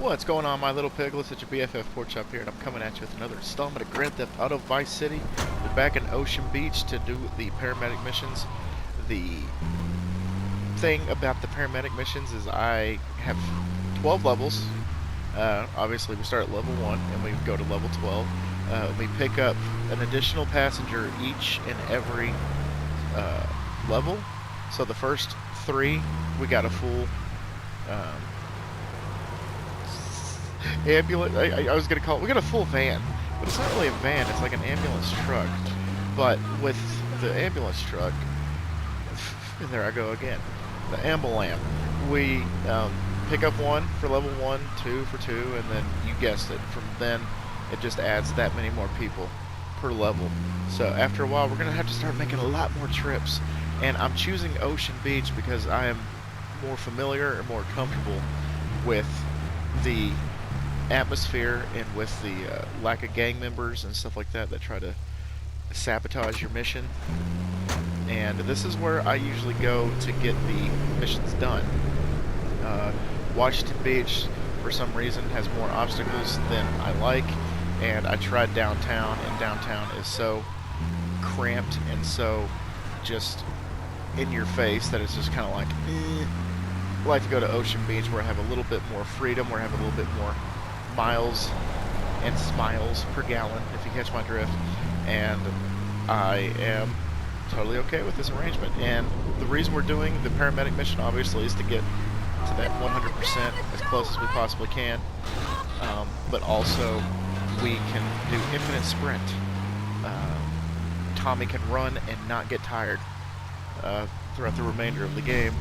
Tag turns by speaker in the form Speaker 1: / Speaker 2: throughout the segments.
Speaker 1: What's going on, my little piglets? It's your BFF Pork Chop here, and I'm coming at you with another installment of Grand Theft Auto Vice City. We're back in Ocean Beach to do the paramedic missions. The thing about the paramedic missions is I have 12 levels. Obviously, we start at level 1, and we go to level 12. We pick up an additional passenger each and every level. So the first 3, we got a full... ambulance. I was gonna call it. We got a full van, but it's not really a van. It's like an ambulance truck. But with the ambulance truck, there I go again. The ambulam. We pick up 1 for level 1, 2 for 2, and then you guessed it. From then, it just adds that many more people per level. So after a while, we're gonna have to start making a lot more trips. And I'm choosing Ocean Beach because I am more familiar and more comfortable with the atmosphere and with the lack of gang members and stuff like that that try to sabotage your mission. And this is where I usually go to get the missions done. Washington Beach, for some reason, has more obstacles than I like, and I tried downtown, and downtown is so cramped and so just in your face that it's just kind of like, I like to go to Ocean Beach where I have a little bit more freedom, where I have a little bit more miles and smiles per gallon, if you catch my drift. And I am totally okay with this arrangement. And the reason we're doing the paramedic mission, obviously, is to get to that 100% as close as we possibly can. But also, we can do infinite sprint. Tommy can run and not get tired throughout the remainder of the game.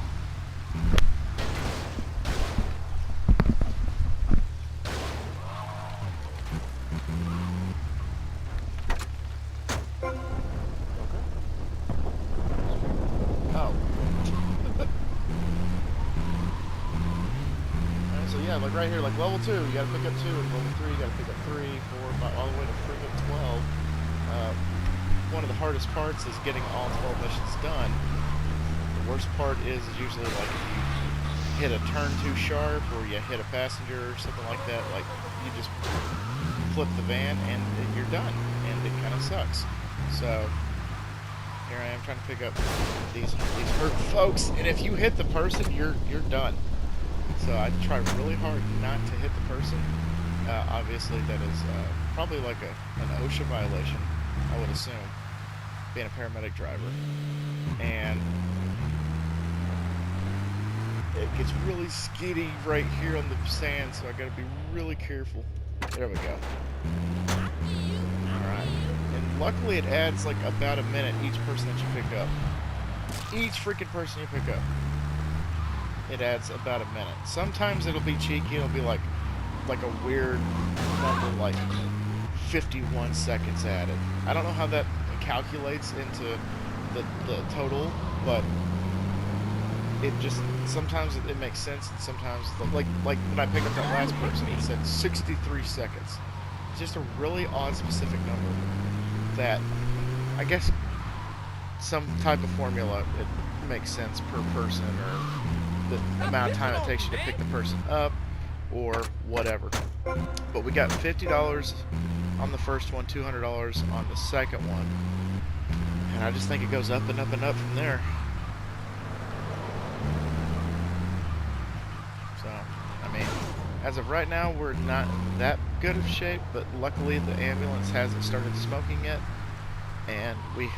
Speaker 1: Like right here, like level 2, you gotta pick up 2, and level 3, you gotta pick up 3, 4, 5, all the way to freaking 12. One of the hardest parts is getting all 12 missions done. The worst part is usually like if you hit a turn too sharp, or you hit a passenger or something like that, like you just flip the van and you're done, and it kind of sucks. So here I am trying to pick up these hurt folks, and if you hit the person, you're done. So I try really hard not to hit the person. Obviously, that is probably like an OSHA violation, I would assume, being a paramedic driver. And it gets really skiddy right here on the sand, so I gotta be really careful. There we go. Alright. And luckily it adds like about a minute each person that you pick up. Each freaking person you pick up. It adds about a minute. Sometimes it'll be cheeky, it'll be like a weird number, like 51 seconds added. I don't know how that calculates into the total, but it just, sometimes it makes sense, and sometimes, like when I picked up that last person, it said 63 seconds. It's just a really odd specific number that, I guess, some type of formula, it makes sense per person, or the amount of time it takes you to pick the person up, or whatever. But we got $50 on the first one, $200 on the second one, and I just think it goes up and up and up from there. So, I mean, as of right now, we're not that good of shape, but luckily the ambulance hasn't started smoking yet, and we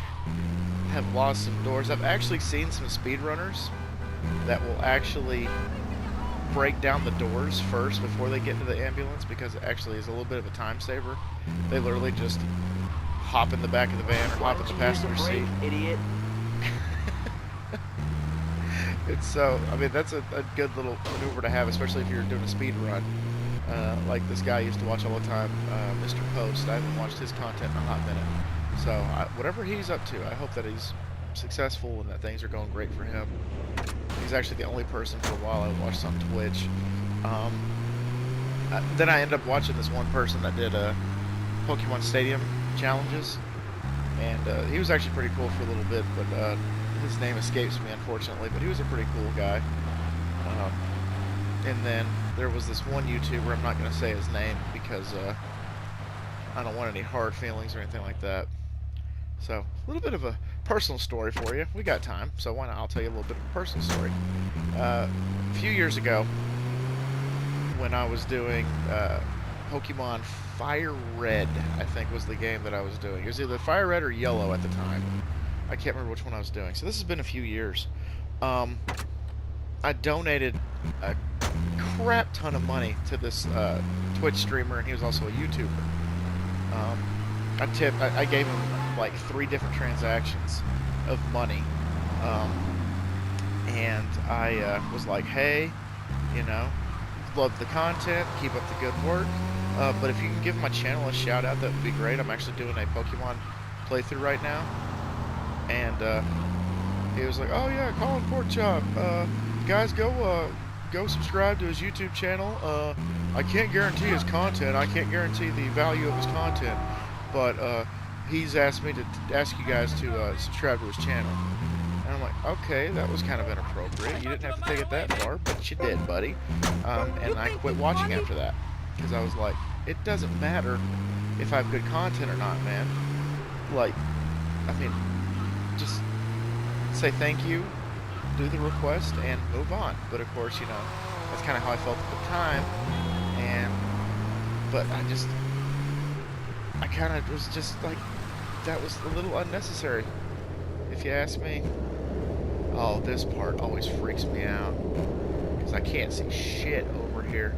Speaker 1: have lost some doors. I've actually seen some speedrunners that will actually break down the doors first before they get into the ambulance, because it actually is a little bit of a time saver. They literally just hop in the back of the van or hop in the passenger seat.
Speaker 2: Idiot.
Speaker 1: It's so, I mean, that's a good little maneuver to have, especially if you're doing a speed run. Like this guy I used to watch all the time, Mr. Post. I haven't watched his content in a hot minute. So whatever he's up to, I hope that he's successful and that things are going great for him. He's actually the only person for a while I watched on Twitch. Then I ended up watching this one person that did Pokemon Stadium challenges, and he was actually pretty cool for a little bit, but his name escapes me, unfortunately, but he was a pretty cool guy. And then there was this one YouTuber, I'm not going to say his name because I don't want any hard feelings or anything like that. So, a little bit of a personal story for you. We got time, so why not? I'll tell you a little bit of a personal story. A few years ago, when I was doing Pokemon Fire Red, I think was the game that I was doing. It was either Fire Red or Yellow at the time. I can't remember which one I was doing. So this has been a few years. I donated a crap ton of money to this Twitch streamer, and he was also a YouTuber. I gave him like 3 different transactions of money, and I was like, hey, you know, love the content, keep up the good work, but if you can give my channel a shout out, that would be great. I'm actually doing a Pokemon playthrough right now. And he was like, oh yeah, Kollin Porkchop, guys, go subscribe to his YouTube channel. I can't guarantee his content, I can't guarantee the value of his content, but he's asked me to ask you guys to subscribe to his channel. And I'm like, okay, that was kind of inappropriate. You didn't have to take it that far, but you did, buddy. And I quit watching after that, because I was like, it doesn't matter if I have good content or not, man. Like, I mean, just say thank you, do the request, and move on. But of course, you know, that's kind of how I felt at the time. But I kind of was just like, that was a little unnecessary, if you ask me. Oh, this part always freaks me out, because I can't see shit over here.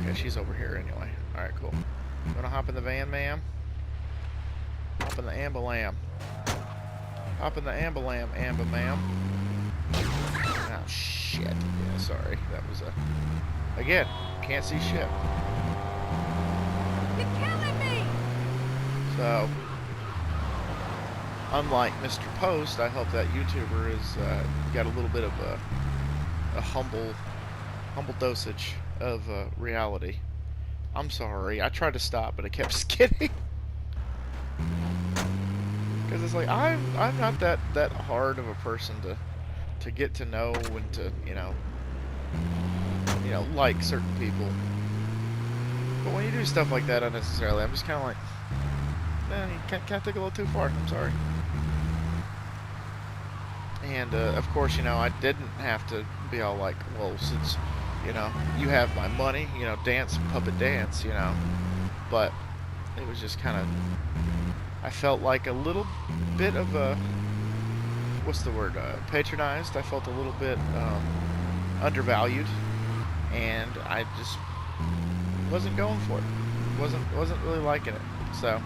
Speaker 1: Okay, she's over here anyway. Alright, cool. You wanna hop in the van, ma'am? Hop in the ambulam. Hop in the ambulam, ma'am. Oh, shit. Yeah, sorry. That was a... Again, can't see shit.
Speaker 2: You're killing me!
Speaker 1: So, unlike Mr. Post, I hope that YouTuber has got a little bit of a humble dosage of reality. I'm sorry. I tried to stop, but I kept skidding. Because it's like, I'm not that hard of a person to get to know and to, you know, like certain people. But when you do stuff like that unnecessarily, I'm just kind of like, man, you can't take it a little too far. I'm sorry. And, of course, you know, I didn't have to be all like, well, since, you know, you have my money, you know, dance, puppet dance, you know. But it was just kind of, I felt like a little bit of a, what's the word, patronized. I felt a little bit undervalued, and I just wasn't going for it. Wasn't really liking it. So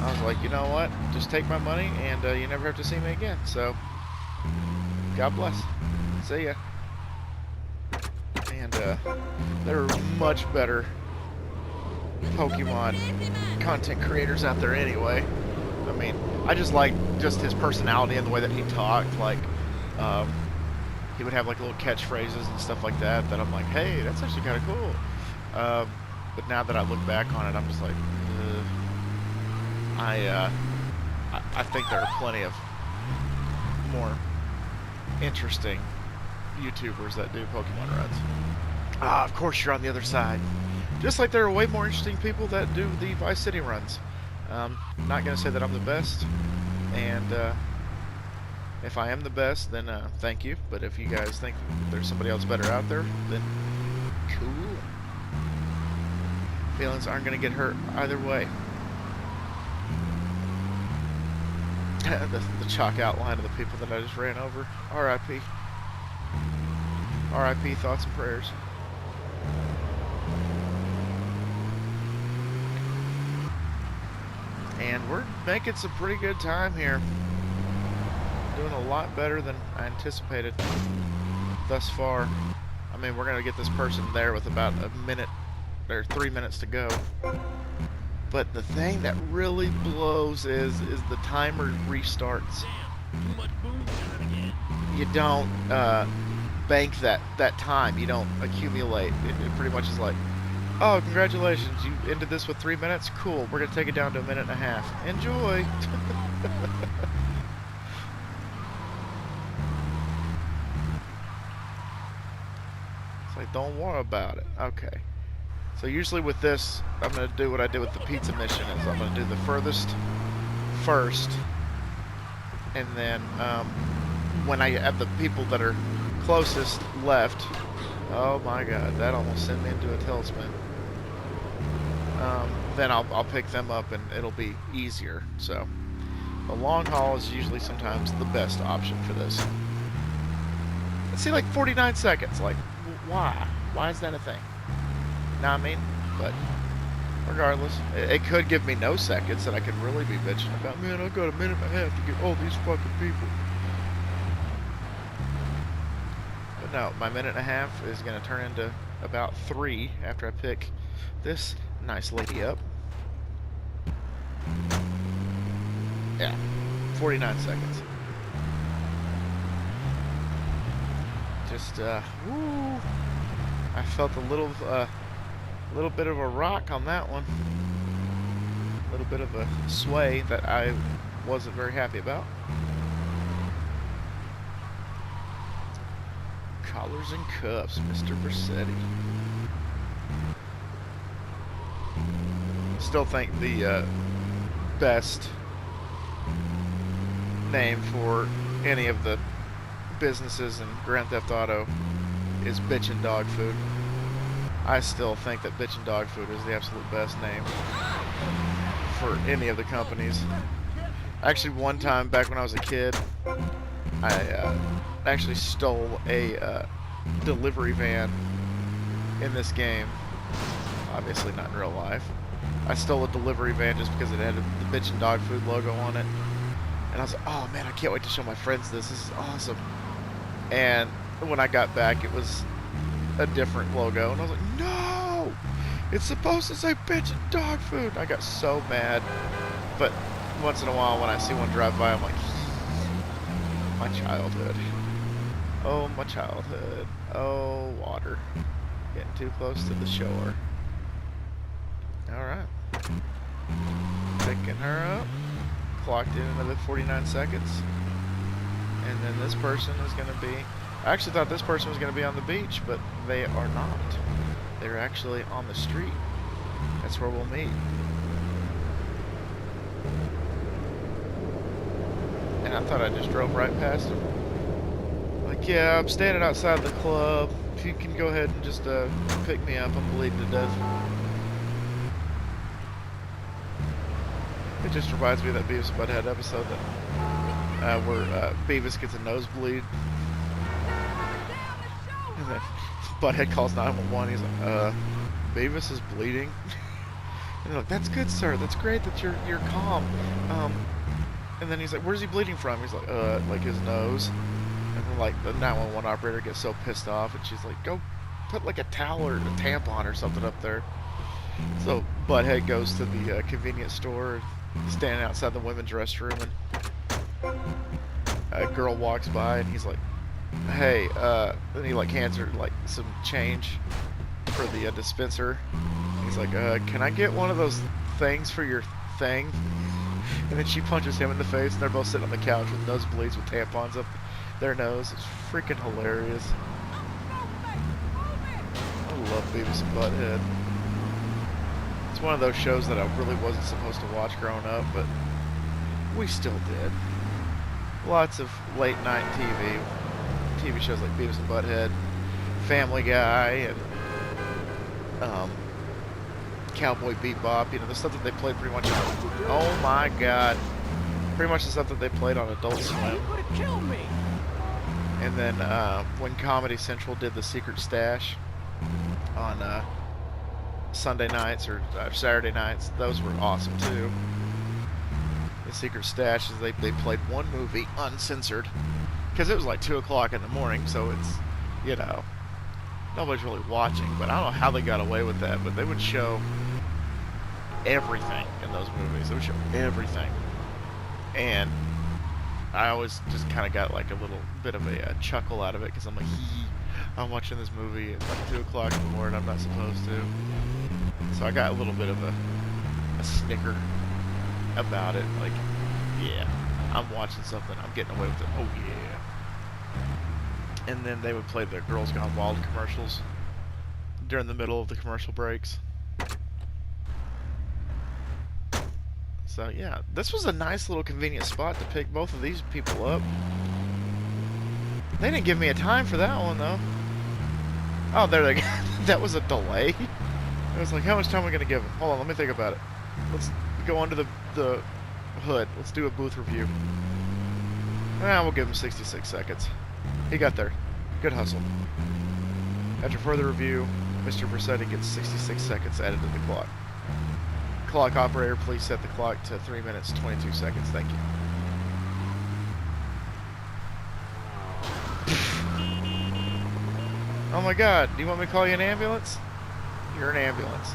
Speaker 1: I was like, you know what? Just take my money, and you never have to see me again. So God bless. See ya. And there are much better Pokemon content creators out there anyway. I mean, I just like just his personality and the way that he talked. Like, he would have like little catchphrases and stuff like that I'm like, hey, that's actually kind of cool. But now that I look back on it, I'm just like, I think there are plenty of more interesting YouTubers that do Pokemon runs. Of course you're on the other side. Just like there are way more interesting people that do the Vice City runs. Not going to say that I'm the best, and if I am the best, then thank you. But if you guys think there's somebody else better out there, then cool. Feelings aren't going to get hurt either way. the chalk outline of the people that I just ran over. R.I.P. R.I.P. Thoughts and prayers. And we're making some pretty good time here. Doing a lot better than I anticipated thus far. I mean, we're going to get this person there with about a minute, or 3 minutes to go. But the thing that really blows is the timer restarts. You don't bank that time. You don't accumulate. It pretty much is like, oh, congratulations, you ended this with 3 minutes? Cool, we're going to take it down to a minute and a half. Enjoy! like, don't worry about it. Okay. So usually with this, I'm going to do what I did with the pizza mission, is I'm going to do the furthest first, and then when I have the people that are closest left, oh my god, that almost sent me into a tailspin. Then I'll pick them up and it'll be easier. So the long haul is usually sometimes the best option for this. Let's see, like 49 seconds. Like, why? Why is that a thing? Know what I mean? But regardless, it could give me no seconds that I could really be bitching about. Man, I got a minute and a half to get all these fucking people. But no, my minute and a half is going to turn into about 3 after I pick this nice lady up. Yeah, 49 seconds. Just, woo. I felt a little bit of a rock on that one. A little bit of a sway that I wasn't very happy about. Collars and cuffs, Mr. Vercetti. Still think the best name for any of the businesses in Grand Theft Auto is Bitchin' Dog Food. I still think that Bitchin' Dog Food is the absolute best name for any of the companies. Actually, one time back when I was a kid, I actually stole a delivery van in this game. Obviously not in real life. I stole a delivery van just because it had the Bitchin' Dog Food logo on it. And I was like, oh man, I can't wait to show my friends this. This is awesome. And when I got back, it was a different logo. And I was like, no! It's supposed to say Bitchin' Dog Food. And I got so mad. But once in a while, when I see one drive by, I'm like, my childhood. Oh, my childhood. Oh, water. Getting too close to the shore. Alright. Picking her up. Clocked in another 49 seconds. And then this person is going to be... I actually thought this person was going to be on the beach, but they are not. They're actually on the street. That's where we'll meet. And I thought I just drove right past him. Like, yeah, I'm standing outside the club. If you can go ahead and just pick me up, I'm bleeding to death. It just reminds me of that Beavis and Butthead episode that where Beavis gets a nosebleed. And then Butthead calls 911. He's like, Beavis is bleeding. And they're like, that's good, sir. That's great that you're calm. And then he's like, where's he bleeding from? He's like his nose. And then like the 911 operator gets so pissed off, and she's like, go put like a towel or a tampon or something up there. So Butthead goes to the convenience store, standing outside the women's restroom, and a girl walks by, and he's like, hey, then he like hands her like some change for the dispenser. He's like, can I get one of those things for your thing? And then she punches him in the face, and they're both sitting on the couch with nosebleeds with tampons up their nose. It's freaking hilarious. I love Beavis and Butthead. It's one of those shows that I really wasn't supposed to watch growing up, but we still did. Lots of late night TV shows like Beavis and Butthead, Family Guy, and Cowboy Bebop. You know, the stuff that they played pretty much on, oh my god, pretty much the stuff that they played on Adult Swim. And then when Comedy Central did the Secret Stash on Sunday nights or Saturday nights, those were awesome too. The Secret Stash is they played one movie uncensored because it was like 2 o'clock in the morning, so it's, you know, nobody's really watching. But I don't know how they got away with that, but they would show everything in those movies. They would show everything, and I always just kind of got like a little bit of a chuckle out of it because I'm like, I'm watching this movie at like 2 o'clock in the morning. I'm not supposed to. So I got a little bit of a snicker about it. Like, yeah, I'm watching something. I'm getting away with it. Oh yeah. And then they would play the Girls Gone Wild commercials. during the middle of the commercial breaks. So yeah, this was a nice little convenient spot to pick both of these people up. They didn't give me a time for that one though. Oh, there they go. That was a delay. I was like, how much time am I gonna give them? Hold on, let me think about it. Let's go under the hood. Let's do a booth review. We'll give him 66 seconds. He got there. Good hustle. After further review, Mr. Vercetti gets 66 seconds added to the clock. Clock operator, please set the clock to 3 minutes, 22 seconds. Thank you. Oh my god, do you want me to call you an ambulance? You're an ambulance.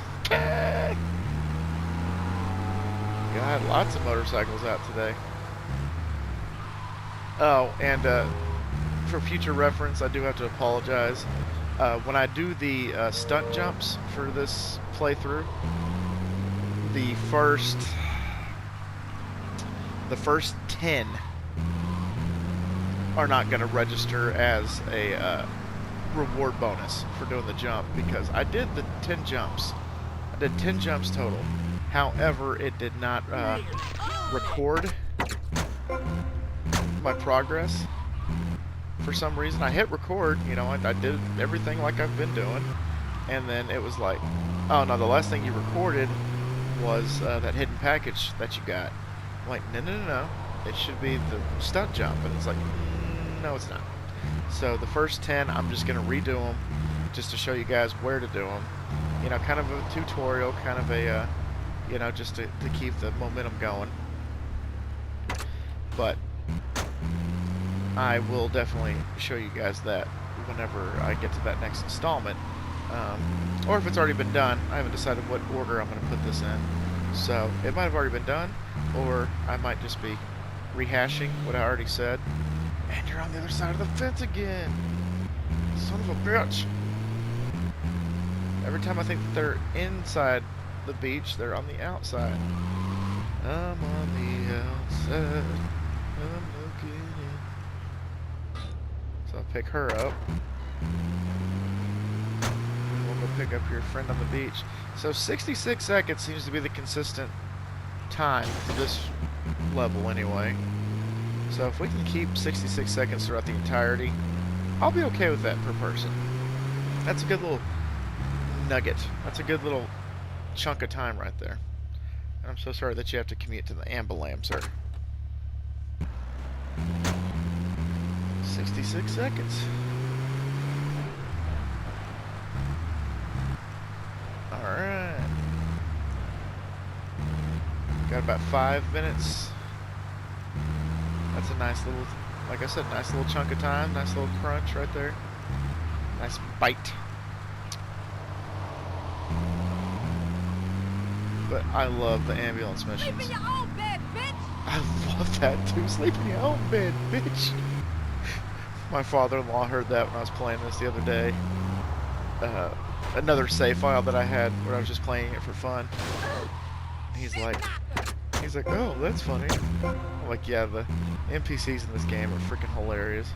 Speaker 1: God, lots of motorcycles out today. Oh, and for future reference, I do have to apologize. When I do the stunt jumps for this playthrough, the first 10 are not going to register as a reward bonus for doing the jump, because I did the 10 jumps. I did 10 jumps total. However, it did not record my progress for some reason. I hit record, you know, I did everything like I've been doing, and then it was like, oh no, the last thing you recorded was that hidden package that you got. I'm like, no, it should be the stunt jump, and it's like, no, it's not. So the first 10, I'm just going to redo them just to show you guys where to do them. You know, kind of a tutorial, kind of a, you know, just to keep the momentum going. But I will definitely show you guys that whenever I get to that next installment. Or if it's already been done. I haven't decided what order I'm going to put this in. So it might have already been done, or I might just be rehashing what I already said. And you're on the other side of the fence again. Son of a bitch. Every time I think that they're inside the beach, they're on the outside. I'm on the outside. I'm looking in. So I'll pick her up. And we'll go pick up your friend on the beach. So 66 seconds seems to be the consistent time for this level anyway. So if we can keep 66 seconds throughout the entirety, I'll be okay with that per person. That's a good little nugget. That's a good little chunk of time right there. And I'm so sorry that you have to commute to the ambulance, sir. 66 seconds. Alright. Got about 5 minutes. That's a nice little, like I said, nice little chunk of time. Nice little crunch right there. Nice bite. But I love the ambulance missions.
Speaker 2: Sleep in your own bed, bitch!
Speaker 1: I love that too. Sleep in your own bed, bitch. My father-in-law heard that when I was playing this the other day. Another save file that I had where I was just playing it for fun. He's like, oh, that's funny. I'm like, yeah, the NPCs in this game are freaking hilarious.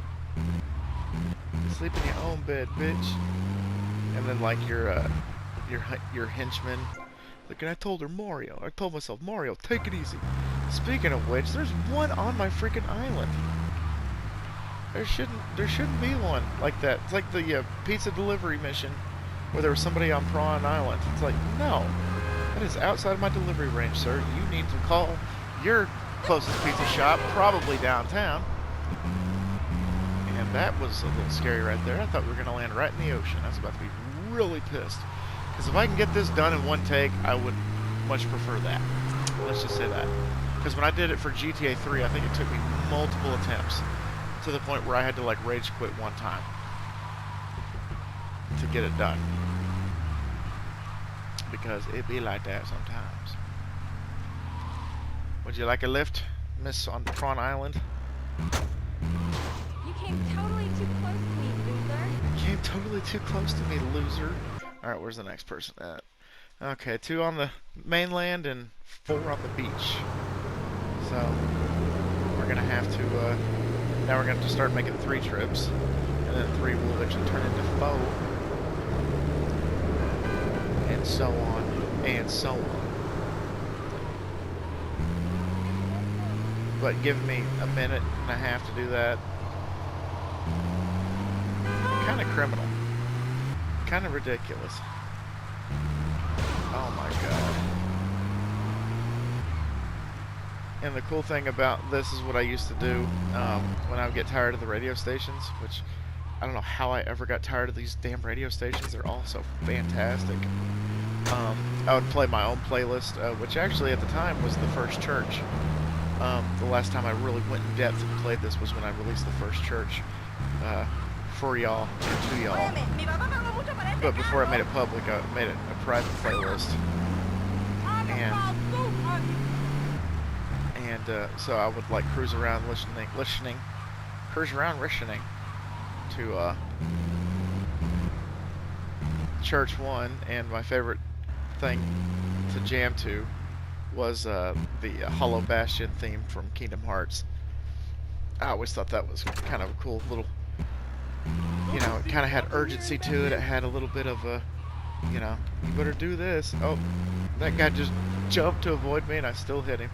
Speaker 1: Sleep in your own bed, bitch. And then like your henchman. Look, and I told her, Mario. I told myself, Mario, take it easy. Speaking of which, there's one on my freaking island. There shouldn't be one like that. It's like the pizza delivery mission where there was somebody on Prawn Island. It's like, no, that is outside of my delivery range, sir. You need to call your closest pizza shop, probably downtown. And that was a little scary right there. I thought we were going to land right in the ocean. I was about to be really pissed. Because if I can get this done in one take, I would much prefer that. Let's just say that. Because when I did it for GTA 3, I think it took me multiple attempts to the point where I had to like rage quit one time to get it done. Because it be like that sometimes. Would you like a lift, Miss on Prawn Island?
Speaker 2: You came totally too close to me, loser.
Speaker 1: You came totally too close to me, loser. Alright, where's the next person at? Okay, 2 on the mainland and 4 on the beach. So, we're gonna have to, now we're gonna have to start making 3 trips. And then 3 will eventually turn into 4. so on and so on. But give me a minute and a half to do that. Kind of criminal. Kind of ridiculous. Oh my god. And the cool thing about this is what I used to do when I would get tired of the radio stations, which I don't know how I ever got tired of these damn radio stations. They're all so fantastic. I would play my own playlist, which actually at the time was The First Church. The last time I really went in depth and played this was when I released The First Church for y'all, to y'all. But before I made it public, I made it a private playlist. And so I would like cruise around listening to Church 1, and my favorite thing to jam to was the Hollow Bastion theme from Kingdom Hearts. I always thought that was kind of a cool little, you know, it kind of had urgency to it. It had a little bit of a, you know, you better do this. Oh, that guy just jumped to avoid me and I still hit him.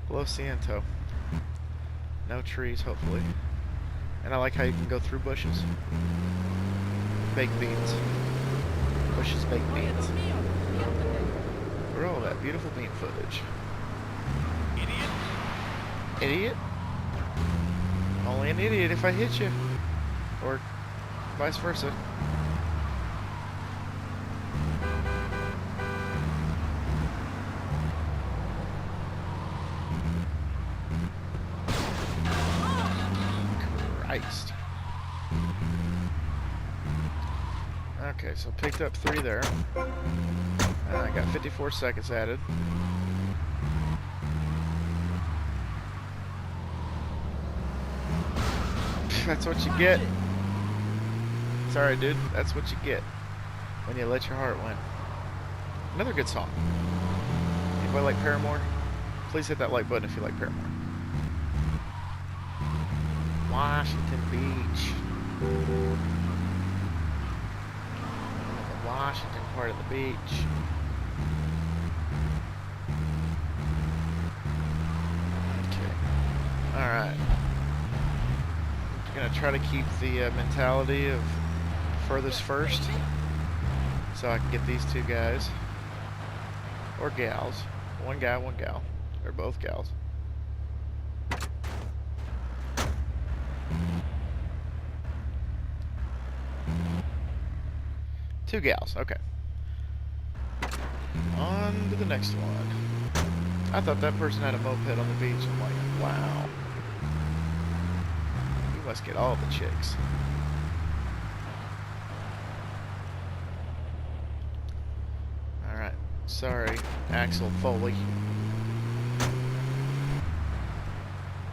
Speaker 1: Lo siento. No trees, hopefully. And I like how you can go through bushes. Baked beans. Bushes, baked beans. Where all that beautiful bean footage. Idiot. Idiot? Only an idiot if I hit you. Or vice versa. Christ. Okay, so picked up 3 there. I got 54 seconds added. That's what you get. Sorry, dude. That's what you get when you let your heart win. Another good song. Anybody like Paramore? Please hit that like button if you like Paramore. Washington Beach. The Washington part of the beach. Okay. Alright. I'm gonna try to keep the mentality of furthest first, so I can get these 2 guys. Or gals. 1 guy, 1 gal. They're both gals. Two gals, okay. On to the next one. I thought that person had a moped on the beach. I'm like, wow. You must get all the chicks. Alright, sorry, Axel Foley.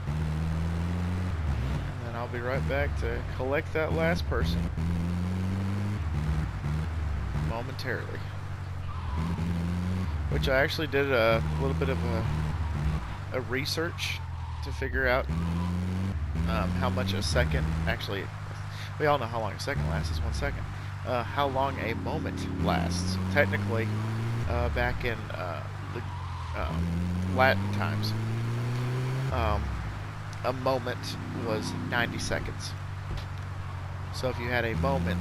Speaker 1: And then I'll be right back to collect that last person. Momentarily. Which I actually did a little bit of a research to figure out how much a second, actually, we all know how long a second lasts, is 1 second. How long a moment lasts. Technically, back in the Latin times, a moment was 90 seconds. So if you had a moment,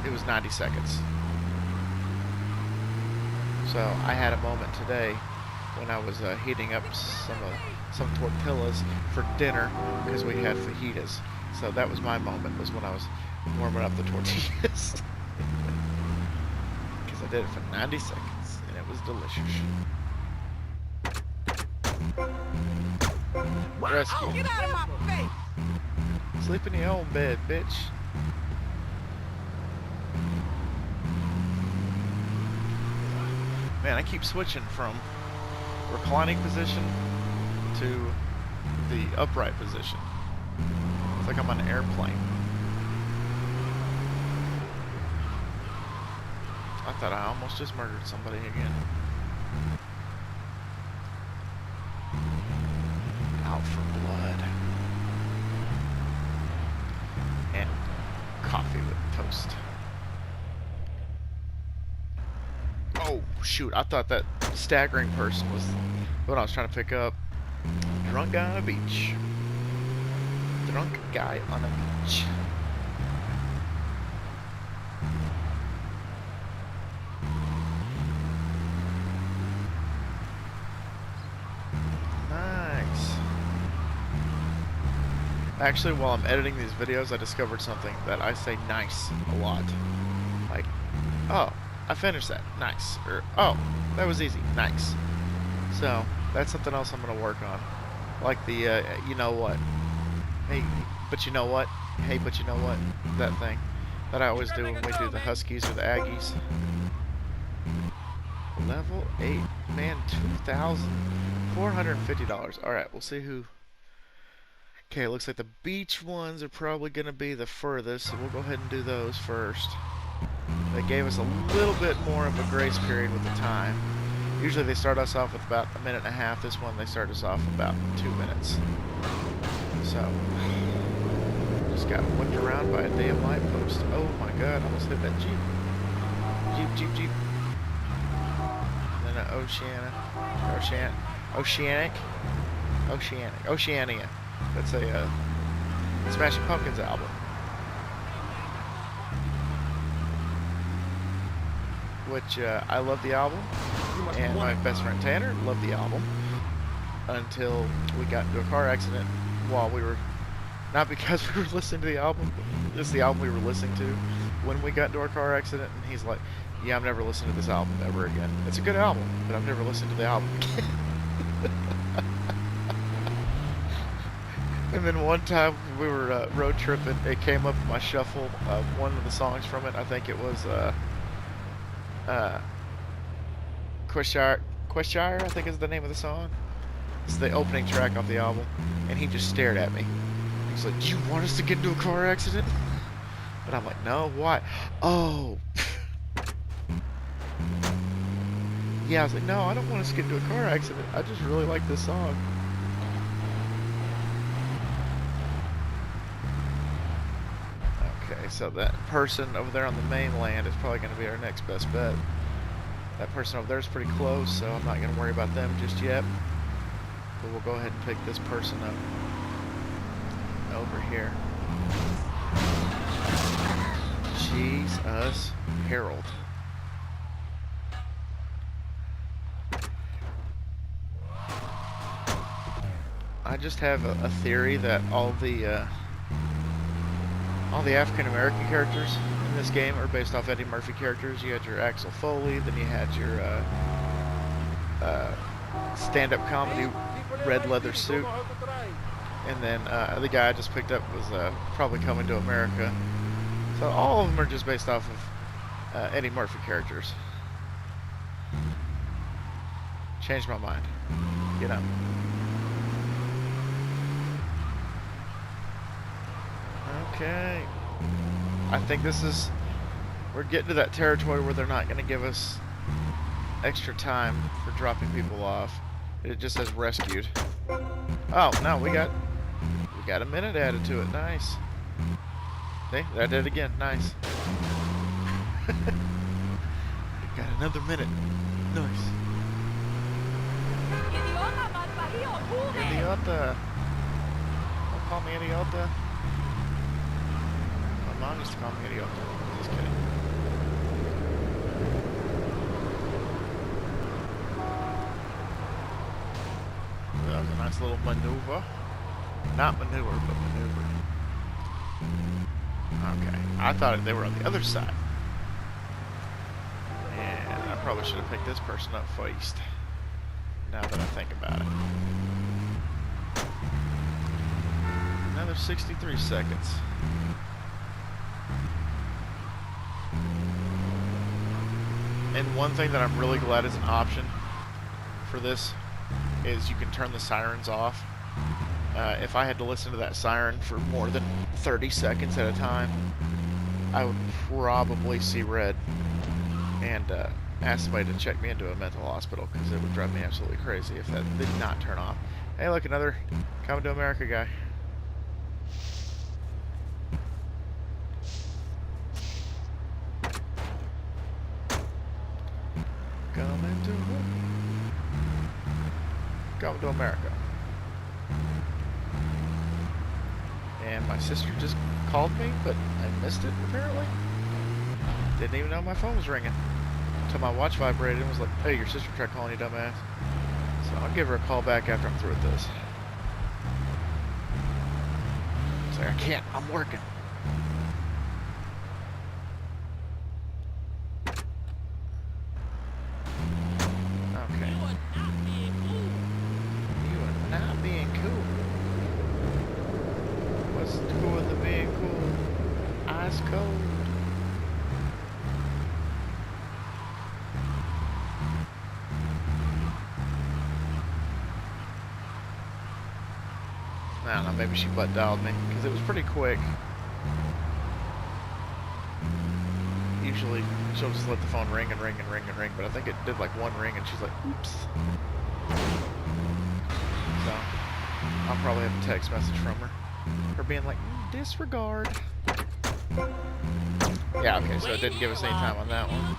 Speaker 1: it was 90 seconds. So I had a moment today when I was heating up some tortillas for dinner because we had fajitas. So that was my moment, was when I was warming up the tortillas. Because I did it for 90 seconds and it was delicious. Rescue.
Speaker 2: Get out of my face!
Speaker 1: Sleep in your own bed, bitch. Man, I keep switching from reclining position to the upright position. It's like I'm on an airplane. I thought I almost just murdered somebody again. Out for blood. And coffee with toast. Oh, shoot. I thought that staggering person was what I was trying to pick up. Drunk guy on a beach. Drunk guy on a beach. Nice. Actually, while I'm editing these videos, I discovered something that I say nice a lot. Like, oh, I finished that. Nice. Or, oh, that was easy. Nice. So, that's something else I'm going to work on. Like the, you know what? Hey, but you know what? Hey, but you know what? That thing that I always do when we do the Huskies or the Aggies. Level 8. Man, $2,450. Alright, we'll see who... Okay, it looks like the beach ones are probably going to be the furthest, so we'll go ahead and do those first. They gave us a little bit more of a grace period with the time. Usually they start us off with about a minute and a half. This one they start us off about 2 minutes. So, just got whipped around by a damn light post. Oh my god, I almost hit that Jeep. Jeep. And then an Oceania. That's a Smashing Pumpkins album. Which I love the album, and my best friend Tanner loved the album until we got into a car accident while we were, not because we were listening to the album, but just the album we were listening to when we got into our car accident, and he's like, yeah, I'm never listening to this album ever again. It's a good album, but I've never listened to the album again. And then one time we were road tripping, it came up in my shuffle, one of the songs from it, I think it was Quishire, I think is the name of the song. It's the opening track off the album, and he just stared at me. He's like, "Do you want us to get into a car accident?" But I'm like, "No, why?" Oh. Yeah, I was like, "No, I don't want us to get into a car accident. I just really like this song." Okay, so that person over there on the mainland is probably going to be our next best bet. That person over there is pretty close, so I'm not going to worry about them just yet. But we'll go ahead and pick this person up over here. Jesus, Harold. I just have a theory that all the African American characters in this game are based off Eddie Murphy characters. You had your Axel Foley, then you had your stand-up comedy red leather suit, and then the guy I just picked up was probably Coming to America. So all of them are just based off of Eddie Murphy characters. Changed my mind, you know. Okay, I think we're getting to that territory where they're not going to give us extra time for dropping people off. It just says rescued. Oh, no, we got a minute added to it. Nice. See, that did it again. Nice. Got another minute. Nice. Idiota. Don't call me idiota. Mom used to call me idiota. Just kidding. That was a nice little maneuver. Not maneuver, but maneuver. Okay. I thought they were on the other side. And I probably should have picked this person up first. Now that I think about it. Another 63 seconds. And one thing that I'm really glad is an option for this is you can turn the sirens off. If I had to listen to that siren for more than 30 seconds at a time, I would probably see red and ask somebody to check me into a mental hospital because it would drive me absolutely crazy if that did not turn off. Hey, look, another Coming to America guy. Coming to America. And my sister just called me, but I missed it apparently. Didn't even know my phone was ringing until my watch vibrated and was like, "Hey, your sister tried calling you, dumbass." So I'll give her a call back after I'm through with this. It's like, I can't, I'm working. Okay. You are not being cool. What's cool with the being cool? Ice cold. I don't know, maybe she butt dialed me, because it was pretty quick. Usually, she'll just let the phone ring and ring and ring and ring, but I think it did like one ring and she's like, oops. So, I'll probably have a text message from her. Her being like, disregard. Yeah, okay, so it didn't give us any time on that one.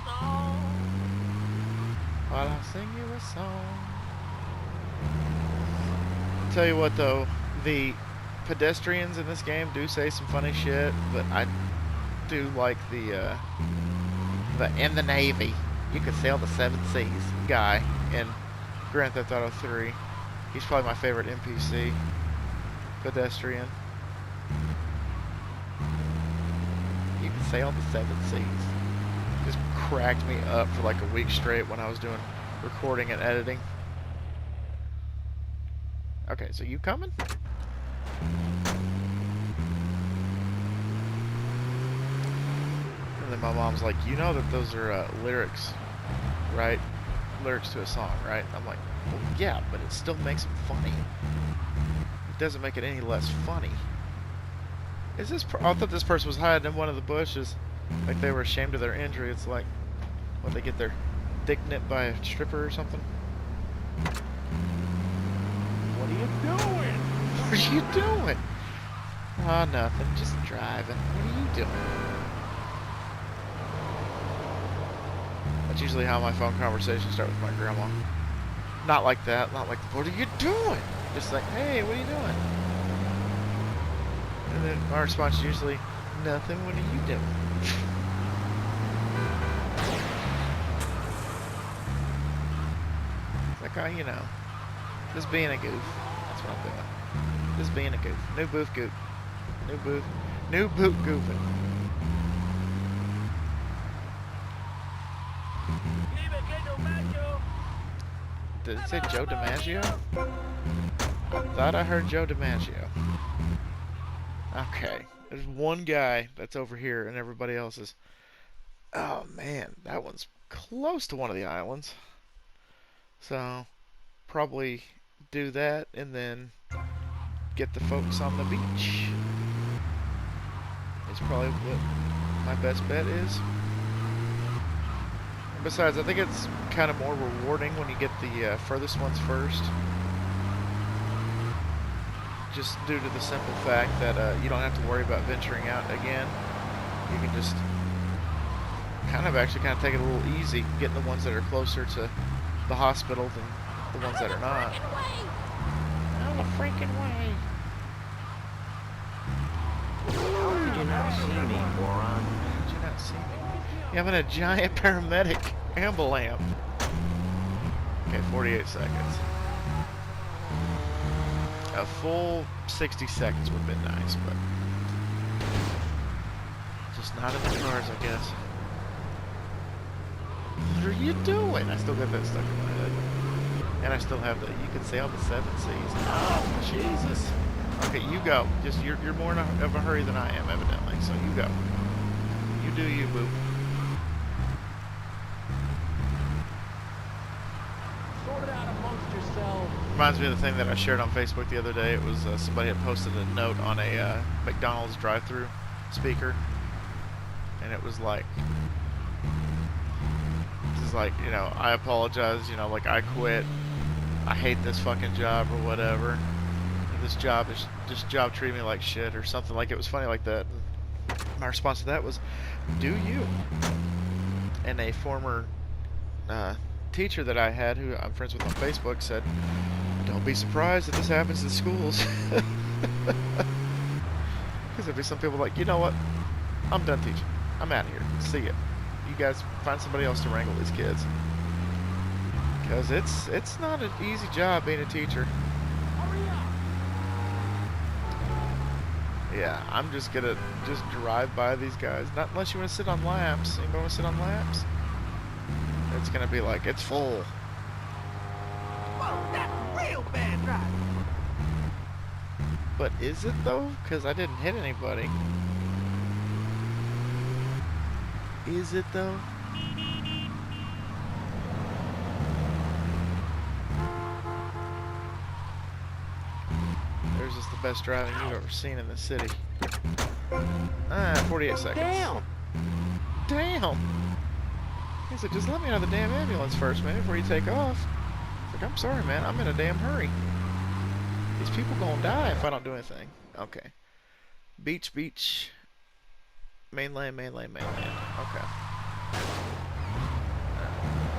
Speaker 1: While I'll sing you a song. Tell you what though, the pedestrians in this game do say some funny shit, but I do like the in the Navy, you could sail the 7 seas guy in Grand Theft Auto 3. He's probably my favorite NPC pedestrian. You can sail the 7 seas. Just cracked me up for like a week straight when I was doing recording and editing. Okay, so you coming? And then my mom's like, you know that those are lyrics, right? Lyrics to a song, right? I'm like, well, yeah, but it still makes them funny. It doesn't make it any less funny. Is this? I thought this person was hiding in one of the bushes, like they were ashamed of their injury. It's like, what, they get their dick nipped by a stripper or something? What are you doing? What are you doing? Oh, nothing. Just driving. What are you doing? That's usually how my phone conversations start with my grandma. Not like that. Not like, what are you doing? Just like, hey, what are you doing? And then my response is usually, nothing. What are you doing? It's like, oh, you know, just being a goof. That's what I'm doing. Just being a goof. New booth goof. New boot goofing. Did it say Joe DiMaggio? I thought I heard Joe DiMaggio. Okay. There's one guy that's over here and everybody else is... Oh man, that one's close to one of the islands. So, probably do that and then get the folks on the beach. It's probably what my best bet is. Besides, I think it's kind of more rewarding when you get the furthest ones first. Just due to the simple fact that you don't have to worry about venturing out again. You can just kind of take it a little easy, getting the ones that are closer to the hospital than the ones that are not. Out of the freaking way!
Speaker 2: How could you not see me, moron?
Speaker 1: How did you not see me? Yeah, I'm in a giant paramedic ambulamp. Okay, 48 seconds. A full 60 seconds would have been nice, but just not in the cars, I guess. What are you doing? I still got that stuck in my head. And I still have the, you can sail the 7 seas. Oh, Jesus. Okay, you go. Just, you're more in of a hurry than I am, evidently, so you go. You do you, boo.
Speaker 2: Sort it out amongst yourselves.
Speaker 1: Reminds me of the thing that I shared on Facebook the other day. It was somebody had posted a note on a McDonald's drive-thru speaker, and it was like, you know, I apologize, you know, like, I quit, I hate this fucking job or whatever, and this job treated me like shit or something. Like, it was funny like that. And my response to that was, do you? And a former teacher that I had, who I'm friends with on Facebook, said, "Don't be surprised if this happens in schools." Because there'd be some people like, you know what? I'm done teaching. I'm out of here. See ya. You guys find somebody else to wrangle these kids. Because it's not an easy job being a teacher. Yeah, I'm just gonna drive by these guys. Not unless you want to sit on laps. Anybody want to sit on laps? It's gonna be like, it's full.
Speaker 3: Whoa, that's real bad driving.
Speaker 1: But is it though? Because I didn't hit anybody. Is it though? There's just the best driving you've ever seen in the city. 48 seconds.
Speaker 2: Damn!
Speaker 1: Damn! He said, just let me out of the damn ambulance first, man, before you take off. It's like, I'm sorry, man, I'm in a damn hurry. These people gonna die if I don't do anything. Okay. Beach, beach. Mainland, mainland, mainland. Okay.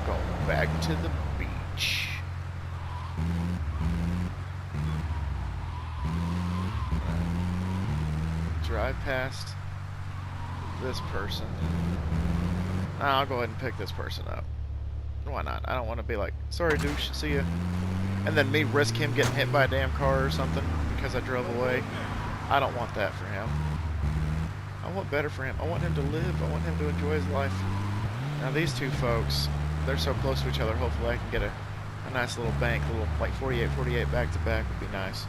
Speaker 1: Going back to the beach. Drive past this person. I'll go ahead and pick this person up. Why not? I don't want to be like, sorry douche, see ya. And then me risk him getting hit by a damn car or something because I drove away. I don't want that for him. I want better for him. I want him to live. I want him to enjoy his life. Now these two folks, they're so close to each other, hopefully I can get a nice little bank, a little like 48 back to back would be nice.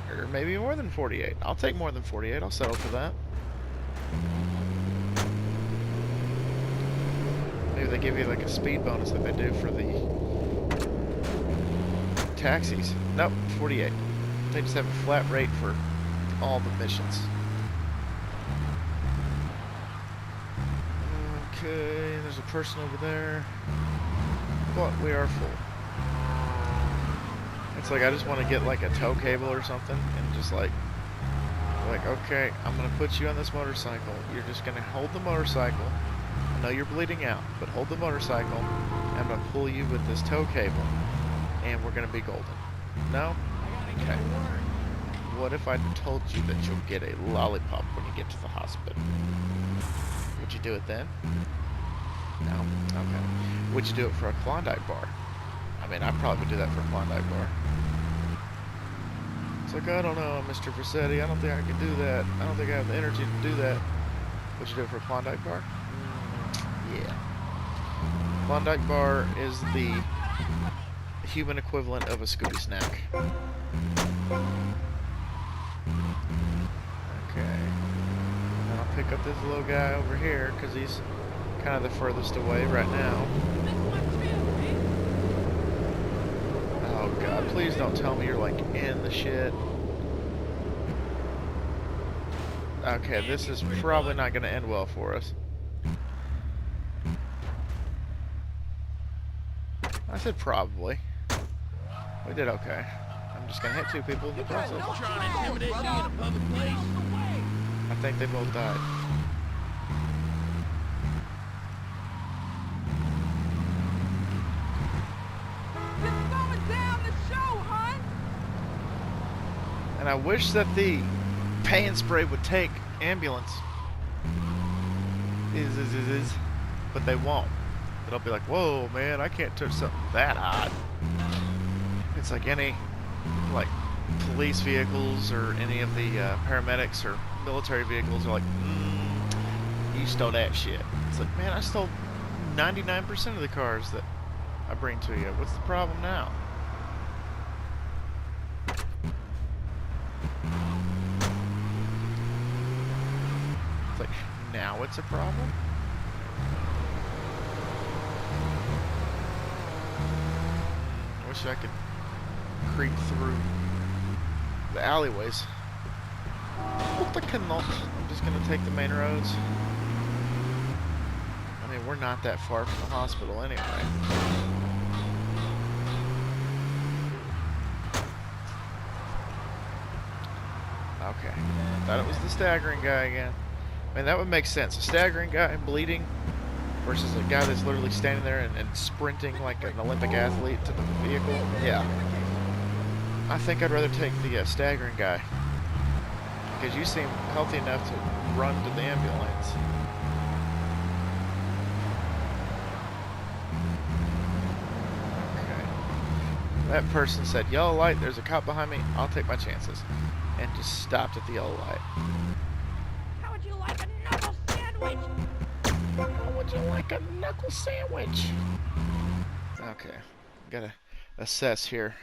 Speaker 1: Or maybe more than 48. I'll take more than 48. I'll settle for that. Maybe they give you like a speed bonus like they do for the taxis. Nope, 48. They just have a flat rate for all the missions. Okay, there's a person over there. But we are full. It's like I just want to get like a tow cable or something and just like, okay, I'm going to put you on this motorcycle. You're just going to hold the motorcycle. I know you're bleeding out, but hold the motorcycle. I'm going to pull you with this tow cable and we're going to be golden. No? Okay. What if I told you that you'll get a lollipop when you get to the hospital? Would you do it then? No? Okay. Would you do it for a Klondike bar? I mean, I probably would do that for a Klondike bar. It's like, I don't know, Mr. Vercetti, I don't think I can do that. I don't think I have the energy to do that. Would you do it for a Klondike bar? Yeah. Klondike bar is the human equivalent of a Scooby snack. Okay. And I'll pick up this little guy over here, because he's kind of the furthest away right now. Oh god, please don't tell me you're like in the shit. Okay, this is probably not going to end well for us. I said probably. We did okay. I'm just going to hit two people in the process. I think they both died. And I wish that the paint spray would take ambulance. But they won't. It'll be like, whoa, man, I can't touch something that hot. It's like any, like, police vehicles or any of the paramedics or military vehicles are like, you stole that shit. It's like, man, I stole 99% of the cars that I bring to you. What's the problem now? It's like, now it's a problem? I wish I could creep through the alleyways. But I cannot. I'm just going to take the main roads. I mean, we're not that far from the hospital anyway. Okay. Thought it was the staggering guy again. I mean, that would make sense. A staggering guy, bleeding. versus a guy that's literally standing there and sprinting like an Olympic athlete to the vehicle. Yeah. I think I'd rather take the staggering guy. Because you seem healthy enough to run to the ambulance. Okay. That person said, yellow light, there's a cop behind me, I'll take my chances. And just stopped at the yellow light.
Speaker 3: How would you like a knuckle sandwich?
Speaker 1: How would you like a knuckle sandwich? Okay. Gotta assess here.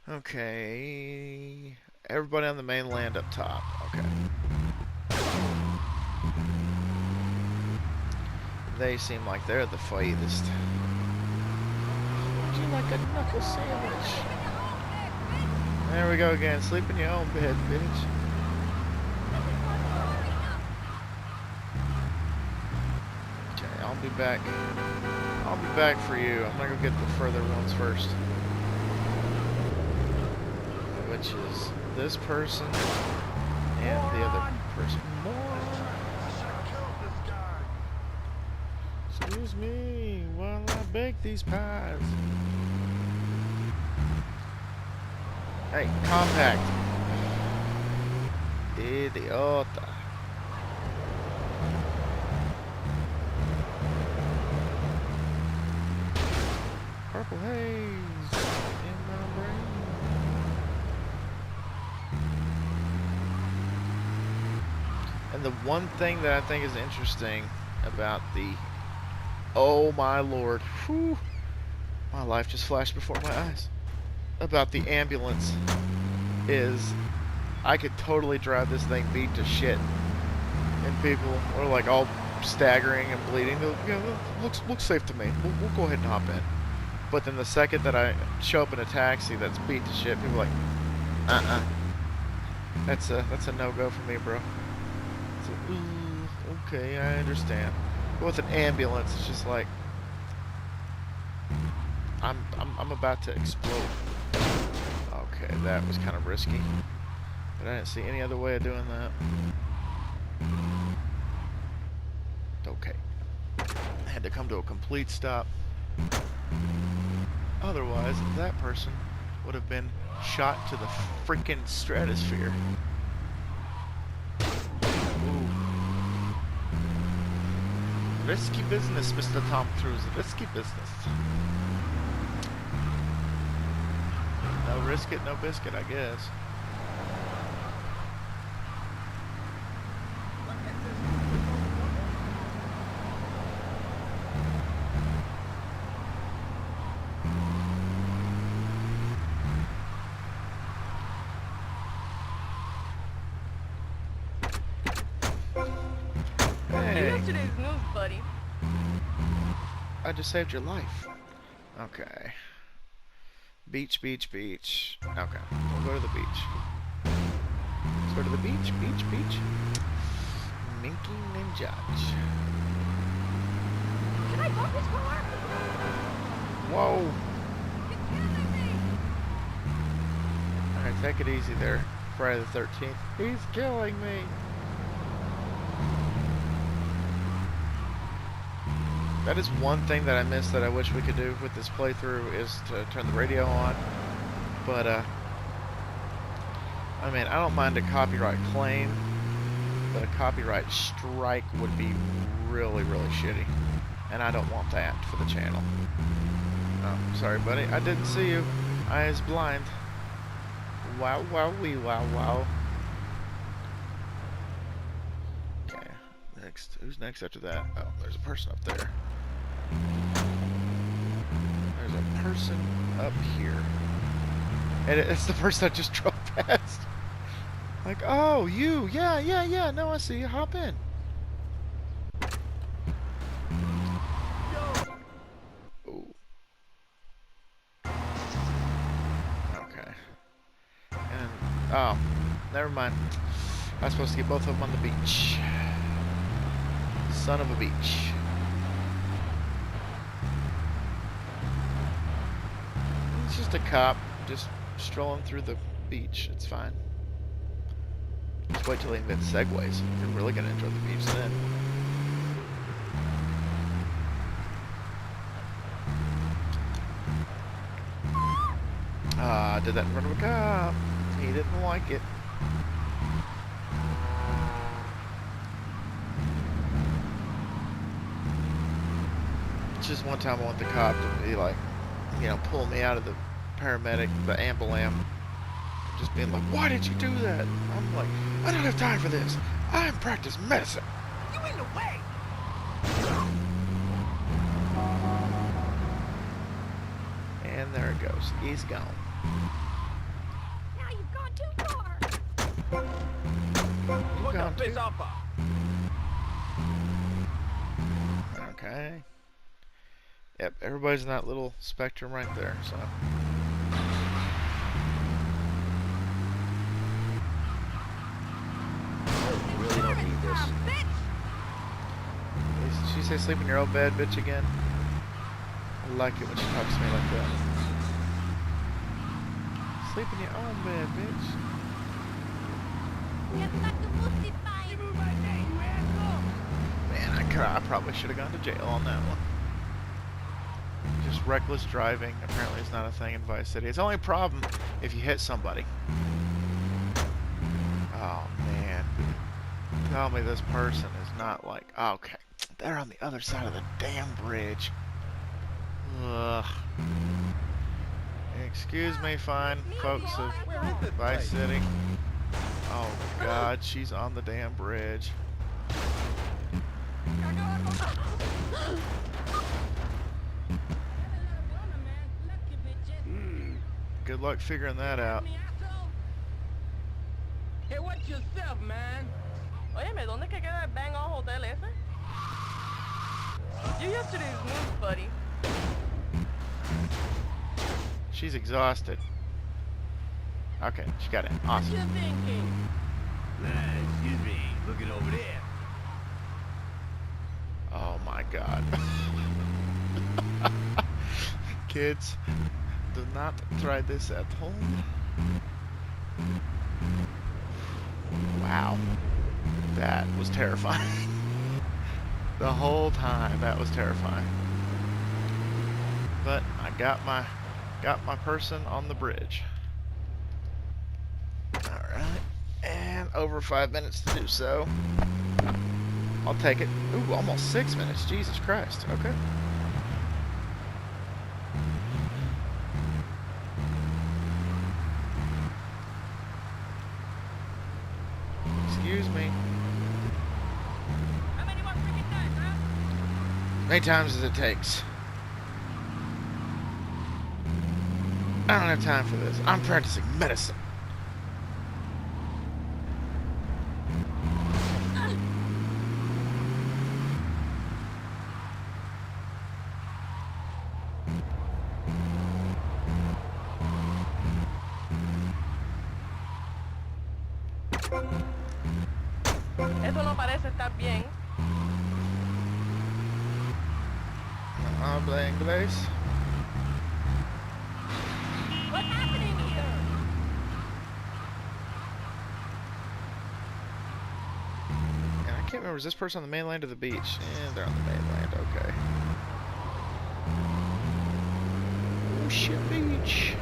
Speaker 1: Okay. Everybody on the mainland up top. Okay. They seem like they're the fightest. Would you like a knuckle sandwich? There we go again. Sleep in your own bed, bitch. Okay, I'll be back. I'll be back for you. I'm gonna go get the further ones first. Which is this person and the other person. Excuse me while I bake these pies. Hey, compact. Idiota. Purple haze in my brain. And the one thing that I think is interesting about the... Oh my lord. Whew. My life just flashed before my eyes. About the ambulance is I could totally drive this thing beat to shit. And people are like all staggering and bleeding. You know, looks safe to me. We'll go ahead and hop in. But then the second that I show up in a taxi that's beat to shit, people are like, That's a no-go for me, bro. So, okay, I understand. But with an ambulance, it's just like I'm about to explode. Okay, that was kind of risky, but I didn't see any other way of doing that. Okay, I had to come to a complete stop. Otherwise, that person would have been shot to the freaking stratosphere. Ooh. Risky business, Mr. Tom Cruise. Risky business. No risk it, no biscuit, I guess. Hey,
Speaker 4: Yesterday's news, buddy.
Speaker 1: I just saved your life. Okay. Beach, beach, beach. Okay, we'll go to the beach. Let's go to the beach, beach, beach. Minky and Josh.
Speaker 3: Can I go this far?
Speaker 1: Whoa.
Speaker 3: You're killing me.
Speaker 1: Alright, take it easy there. Friday the 13th. He's killing me. That is one thing that I missed that I wish we could do with this playthrough is to turn the radio on. But, I mean, I don't mind a copyright claim, but a copyright strike would be really, really shitty. And I don't want that for the channel. Oh, sorry, buddy. I didn't see you. I is blind. Wow, wow, wee, wow, wow. Okay, next. Who's next after that? Oh, there's a person up there. There's a person up here. And it's the person I just drove past. Like, oh, you. Yeah. No, I see you. Hop in. Ooh. Okay. And, oh, never mind. I was supposed to get both of them on the beach. Son of a beach. It's just a cop just strolling through the beach. It's fine. Just wait till they invent segways. You're really gonna enjoy the beach then. I did that in front of a cop. He didn't like it. Just one time I want the cop to be like, you know, pull me out of the paramedic, the ambulance. Just being like, why did you do that? I'm like, I don't have time for this. I'm practicing medicine.
Speaker 3: You in the way!
Speaker 1: And there it goes. He's gone.
Speaker 3: Now you've gone too far!
Speaker 2: What
Speaker 1: gone
Speaker 2: the piss
Speaker 1: too-
Speaker 2: off?
Speaker 1: Okay. Yep, everybody's in that little spectrum right there, so.
Speaker 2: Really don't need this.
Speaker 3: Bitch!
Speaker 1: Did she say sleep in your old bed, bitch, again? I like it when she talks to me like that. Sleep in your own bed, bitch.
Speaker 3: Get back to pussy fight! You move my name, you asshole!
Speaker 1: Man, I probably should have gone to jail on that one. Just reckless driving apparently is not a thing in Vice City. It's only a problem if you hit somebody. Oh man. Tell me this person is not like, oh, okay, they're on the other side of the damn bridge. Ugh. Excuse me, fine folks of
Speaker 2: Where is this
Speaker 1: Vice
Speaker 2: place?
Speaker 1: City. Oh god, she's on the damn bridge. Good luck figuring that out.
Speaker 2: Hey, watch yourself, man.
Speaker 4: Óyeme, ¿dónde es que queda el Bang On Hotel ese? You yesterday's news, buddy.
Speaker 1: She's exhausted. Okay, she got it.
Speaker 2: What
Speaker 1: Awesome.
Speaker 2: you thinking? Excuse me, looking over there.
Speaker 1: Oh my god. Kids, do not try this at home. Wow. That was terrifying. The whole time that was terrifying. But I got my person on the bridge. Alright. And over 5 minutes to do so. I'll take it. Ooh, almost 6 minutes. Jesus Christ. Okay. Excuse me.
Speaker 3: How many more freaking times, huh?
Speaker 1: Many times as it takes. I don't have time for this. I'm practicing medicine.
Speaker 4: Eso no parece estar bien.
Speaker 1: Habla inglés.
Speaker 3: What's happening here?
Speaker 1: And I can't remember, is this person on the mainland or the beach? Yeah, they're on the mainland, okay. Oh shit, beach.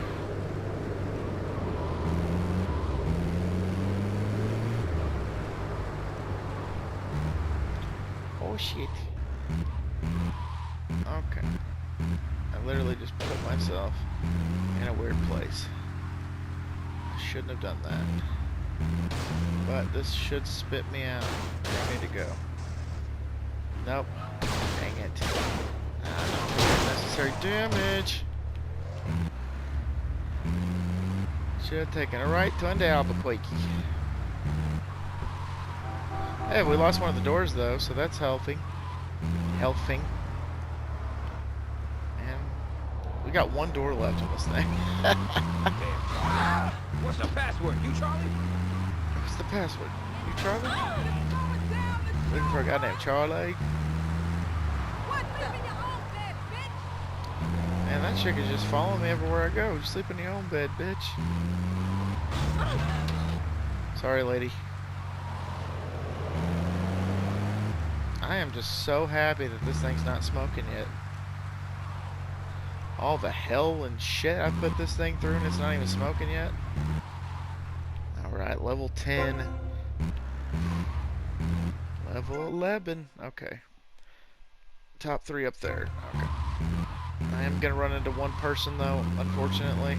Speaker 1: Oh shit. Okay. I literally just put myself in a weird place. I shouldn't have done that. But this should spit me out where I need to go. Nope. Dang it. Unnecessary damage. Should have taken a right to into Albuquerque. Hey, we lost one of the doors though, so that's healthy. Helping. And we got one door left on this thing.
Speaker 2: What's the password? You Charlie?
Speaker 1: What's the password? You Charlie? Looking for a guy named Charlie?
Speaker 3: What? Sleep in your own bed, bitch!
Speaker 1: Man, that chick is just following me everywhere I go. You sleep in your own bed, bitch. Sorry, lady. I am just so happy that this thing's not smoking yet. All the hell and shit I put this thing through and it's not even smoking yet. Alright, level 10. Level 11. Okay. Top 3 up there. Okay. I am going to run into one person though, unfortunately.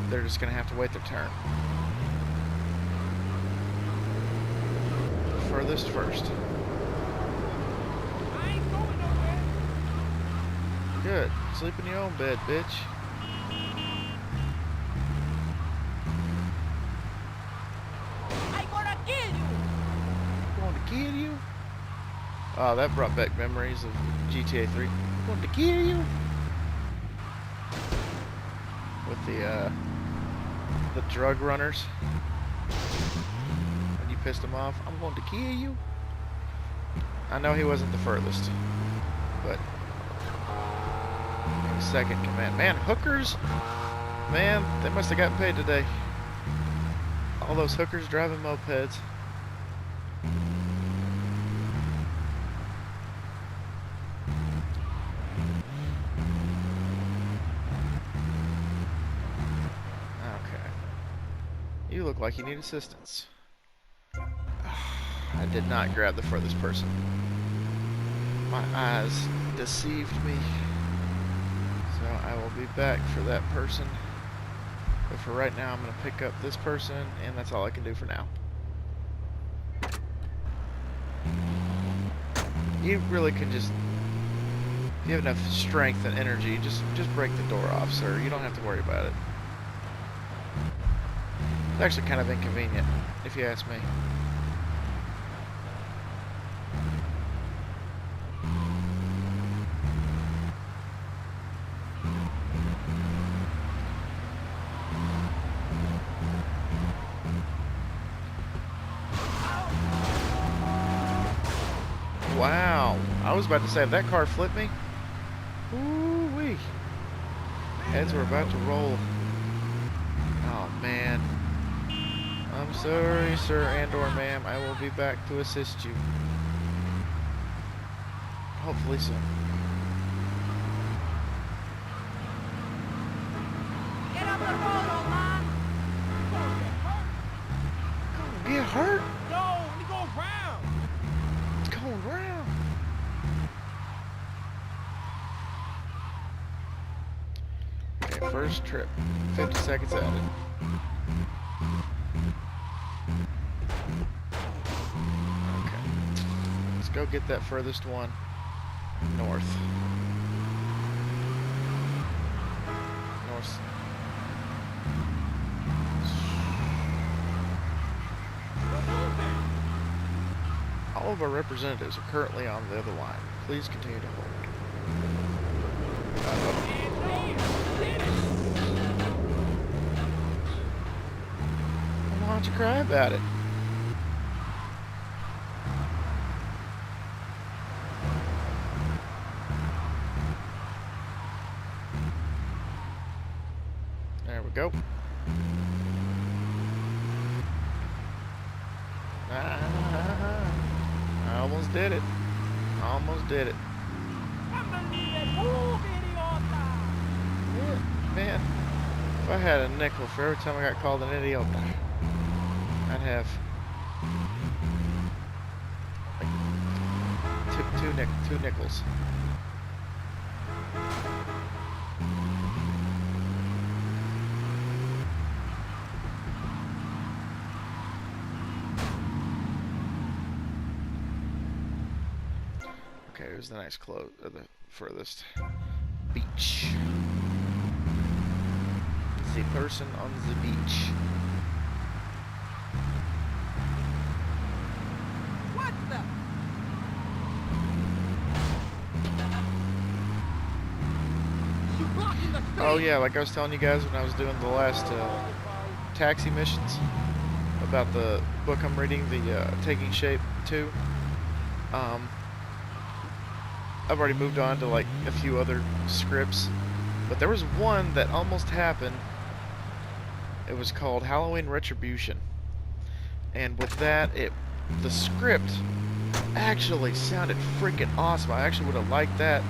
Speaker 1: They're just going to have to wait their turn. Furthest first.
Speaker 3: I ain't going nowhere.
Speaker 1: Good. Sleep in your own bed, bitch.
Speaker 3: I gonna kill you.
Speaker 1: Going to kill you? Oh, that brought back memories of GTA 3. Going to kill you? With the drug runners. When you pissed him off, I'm going to kill you. I know he wasn't the furthest, but second command. Man, hookers, man, they must have gotten paid today. All those hookers driving mopeds. Okay. You look like you need assistance. I did not grab the furthest person. My eyes deceived me. So I will be back for that person. But for right now, I'm going to pick up this person, and that's all I can do for now. You really can just, if you have enough strength and energy, just break the door off, sir. You don't have to worry about it. It's actually kind of inconvenient, if you ask me. Wow, I was about to say, if that car flipped me, ooh-wee, heads were about to roll. Oh, man. I'm sorry, sir and/or ma'am. I will be back to assist you. Hopefully soon.
Speaker 3: Get up the road, old man.
Speaker 1: Get hurt?
Speaker 3: No, we go round.
Speaker 1: It's going round. Okay, first trip. 50 seconds added. Okay. Let's go get that furthest one. North. North. All of our representatives are currently on the other line. Please continue to hold. Why don't you cry about it? There we go. I almost did it. Almost did it. Yeah, man. If I had a nickel for every time I got called an idiot, I'd have like two nickels. Okay, here's the next close, the furthest beach. The person on the beach.
Speaker 3: What the? You blocking the street.
Speaker 1: Oh yeah, like I was telling you guys when I was doing the last taxi missions about the book I'm reading, the Taking Shape 2. I've already moved on to like a few other scripts, but there was one that almost happened. It was called Halloween Retribution, and with that, the script actually sounded freaking awesome. I actually would have liked that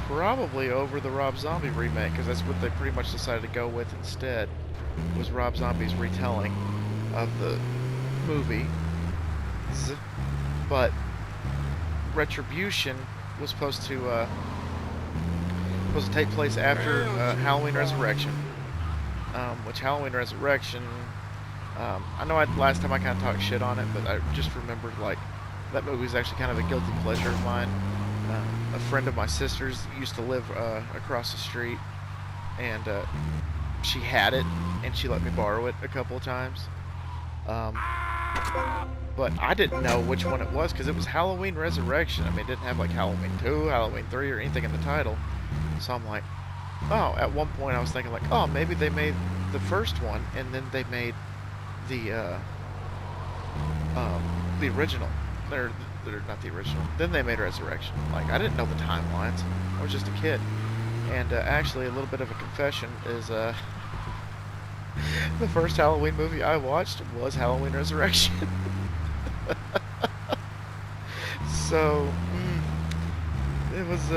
Speaker 1: probably over the Rob Zombie remake, because that's what they pretty much decided to go with instead, was Rob Zombie's retelling of the movie. But Retribution was supposed to take place after Halloween Resurrection, which Halloween Resurrection, I know last time I kind of talked shit on it, but I just remembered, like, that movie is actually kind of a guilty pleasure of mine. A friend of my sister's used to live across the street, and she had it, and she let me borrow it a couple of times. But I didn't know which one it was, because it was Halloween Resurrection. I mean, it didn't have, like, Halloween 2, Halloween 3, or anything in the title. So I'm like, oh, at one point I was thinking, like, oh, maybe they made the first one, and then they made the original. They're not the original. Then they made Resurrection. Like, I didn't know the timelines. I was just a kid. And actually, a little bit of a confession is the first Halloween movie I watched was Halloween Resurrection. So, it was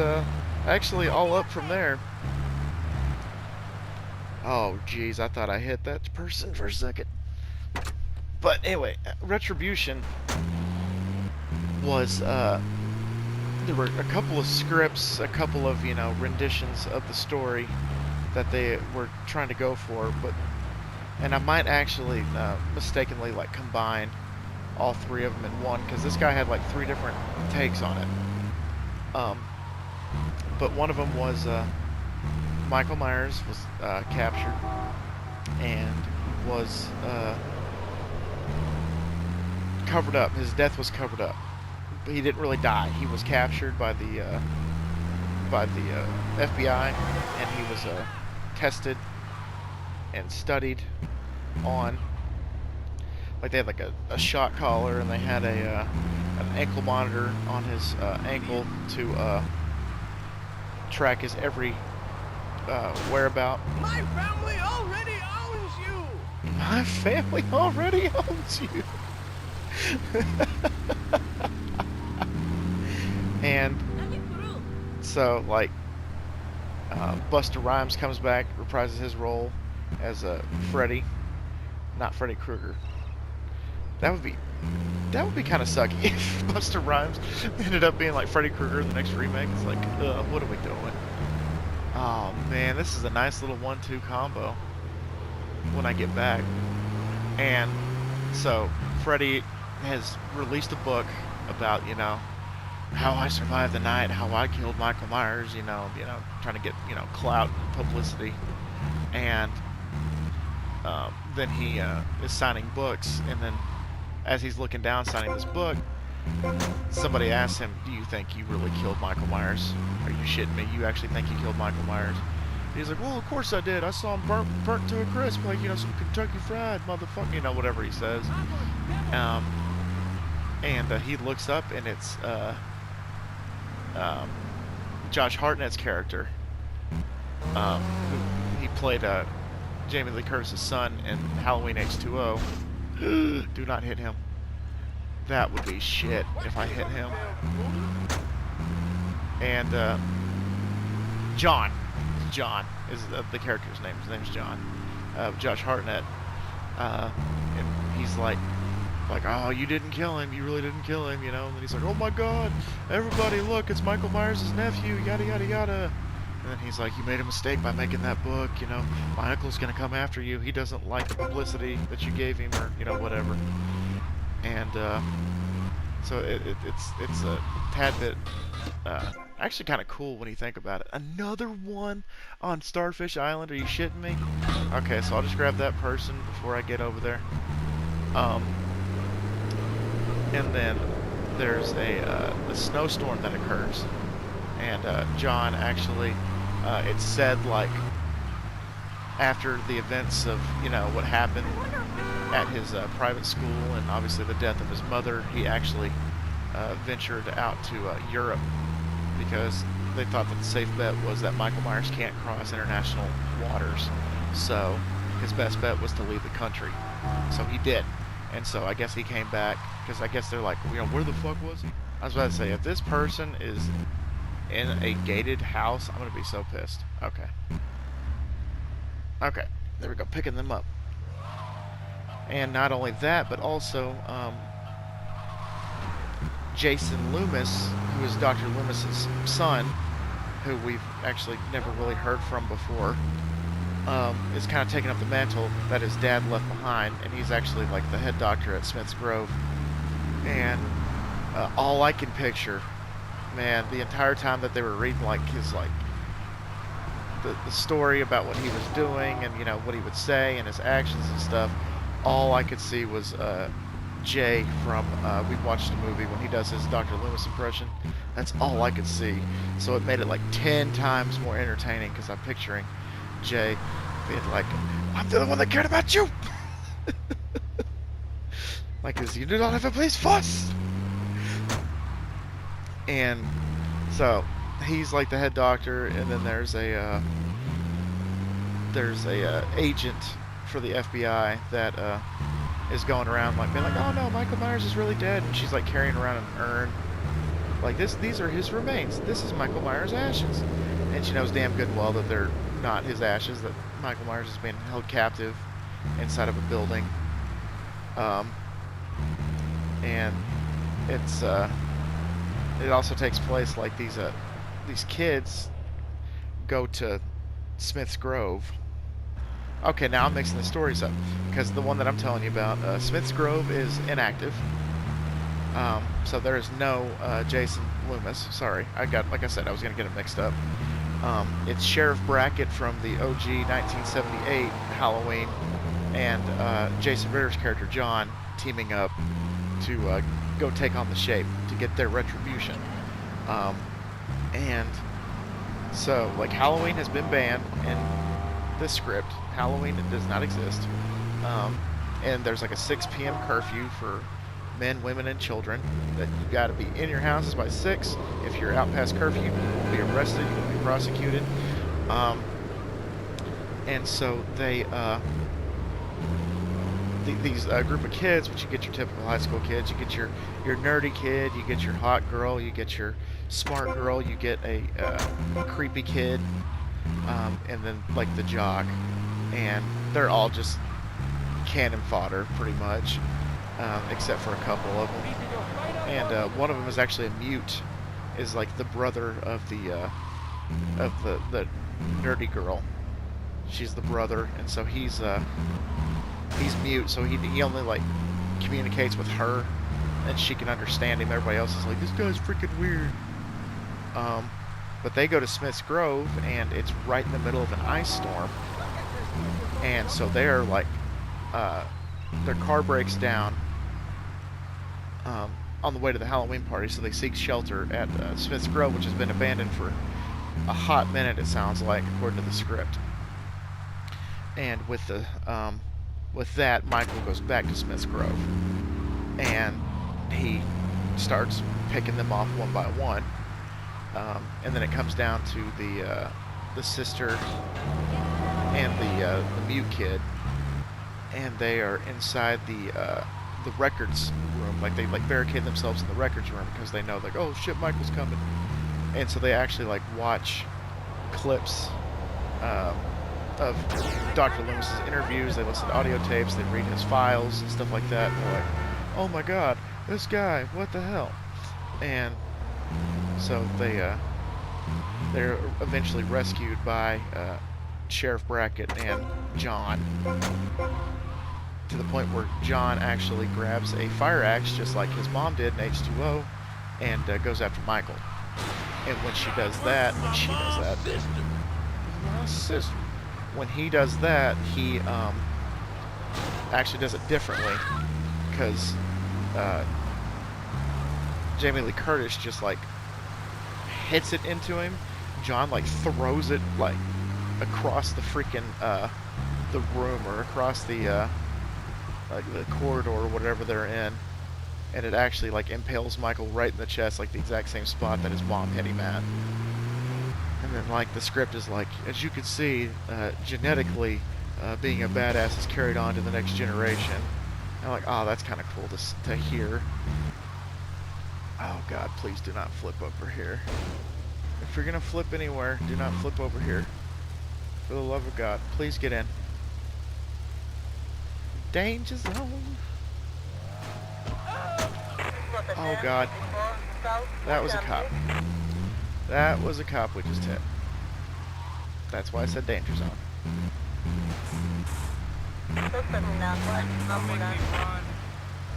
Speaker 1: actually all up from there. Oh, jeez, I thought I hit that person for a second. But anyway, Retribution was, there were a couple of scripts, a couple of, you know, renditions of the story that they were trying to go for, and I might actually mistakenly, like, combine all three of them in one, because this guy had, like, 3 different takes on it. But one of them was, Michael Myers was captured and was covered up. His death was covered up. He didn't really die. He was captured by the FBI, and he was tested and studied on. Like, they had like a shock collar, and they had an ankle monitor on his ankle to track his every whereabout.
Speaker 2: My family already owns you!
Speaker 1: My family already owns you. And so, like, Busta Rhymes comes back, reprises his role as Freddy, not Freddy Krueger. That would be kind of sucky if Busta Rhymes ended up being like Freddy Krueger in the next remake. It's like, what are we doing? Oh man, this is a nice little 1-2 combo when I get back. And so Freddy has released a book about, you know, how I survived the night, how I killed Michael Myers, you know, trying to get, you know, clout and publicity. And then he is signing books, and then as he's looking down signing this book, somebody asks him, do you think you really killed Michael Myers? Are you shitting me? You actually think you killed Michael Myers? And he's like, well, of course I did. I saw him burnt to a crisp, like, you know, some Kentucky Fried motherfucker, you know, whatever he says. And he looks up, and it's Josh Hartnett's character, who he played Jamie Lee Curtis's son in Halloween H2O. Do not hit him. That would be shit if I hit him. And John is the character's name. His name's John. Josh Hartnett. And he's like, oh, you didn't kill him. You really didn't kill him, you know. And then he's like, oh my God, everybody, look, it's Michael Myers' nephew. Yada yada yada. And then he's like, you made a mistake by making that book, you know. My uncle's gonna come after you. He doesn't like the publicity that you gave him, or, you know, whatever. And so it's a tad bit actually kind of cool when you think about it. Another one on Starfish Island? Are you shitting me? Okay, so I'll just grab that person before I get over there. And then there's a snowstorm that occurs, and John actually, it's said, like, after the events of, you know, what happened at his private school, and obviously the death of his mother, he actually ventured out to Europe, because they thought that the safe bet was that Michael Myers can't cross international waters. So his best bet was to leave the country. So he did. And so I guess he came back, because I guess they're like, you know, where the fuck was he? I was about to say, if this person is in a gated house. I'm gonna be so pissed. Okay. Okay. There we go. Picking them up. And not only that, but also Jason Loomis, who is Dr. Loomis's son, who we've actually never really heard from before, is kind of taking up the mantle that his dad left behind, and he's actually like the head doctor at Smith's Grove. And all I can picture, man, the entire time that they were reading like his the story about what he was doing and what he would say and his actions and stuff, all I could see was Jay from we watched a movie when he does his Dr. Loomis impression. That's all I could see. So it made it like 10 times more entertaining because I'm picturing Jay being like, I'm the one that cared about you. Like, cause you do not have a police force. And so he's like the head doctor, and then there's a agent for the FBI that is going around like being like, oh no, Michael Myers is really dead, and she's like carrying around an urn like these are his remains, this is Michael Myers' ashes, and she knows damn good and well that they're not his ashes, that Michael Myers is being held captive inside of a building. And it's it also takes place like these kids go to Smith's Grove. Okay, now I'm mixing the stories up because the one that I'm telling you about, Smith's Grove, is inactive. So there is no Jason Loomis. Sorry, like I said, I was gonna get it mixed up. It's Sheriff Brackett from the OG 1978 Halloween and Jason Ritter's character John teaming up to go take on the Shape to get their retribution. And so, like, Halloween has been banned in this script. Halloween does not exist. And there's like a 6 p.m. curfew for men, women, and children. That you got to be in your houses by 6. If you're out past curfew, you will be arrested. You will be prosecuted. And so they these group of kids, which you get your typical high school kids, you get your nerdy kid, you get your hot girl, you get your smart girl, you get a creepy kid, and then like the jock, and they're all just cannon fodder pretty much, except for a couple of them. And one of them is actually a mute, is like the brother of the nerdy girl. She's the brother, and so he's mute, so he only like communicates with her, and she can understand him. Everybody else is like, this guy's freaking weird. But they go to Smith's Grove, and it's right in the middle of an ice storm, and so they're like, their car breaks down on the way to the Halloween party, so they seek shelter at Smith's Grove, which has been abandoned for a hot minute, it sounds like, according to the script. And with that, Michael goes back to Smith's Grove, and he starts picking them off one by one. And then it comes down to the sister and the mute kid, and they are inside the records room. Like, they like barricade themselves in the records room because they know, like, oh shit, Michael's coming. And so they actually like watch clips of Dr. Loomis's interviews. They listen to audio tapes, they read his files and stuff like that, and they're like, oh my god, this guy, what the hell? And so they're eventually rescued by Sheriff Brackett and John, to the point where John actually grabs a fire axe just like his mom did in H2O, and goes after Michael. And when he does that, when he does that, he actually does it differently, because Jamie Lee Curtis just like hits it into him. John like throws it like across the freaking the room, or across the like the corridor or whatever they're in, and it actually like impales Michael right in the chest, like the exact same spot that his mom hit him at. And then like the script is like, as you can see, genetically being a badass is carried on to the next generation. And I'm like, oh, that's kind of cool to hear. Oh god, please do not flip over here. If you're gonna flip anywhere, do not flip over here. For the love of God, please get in. Danger zone. Oh God. That was a cop. That was a cop we just hit. That's why I said danger zone.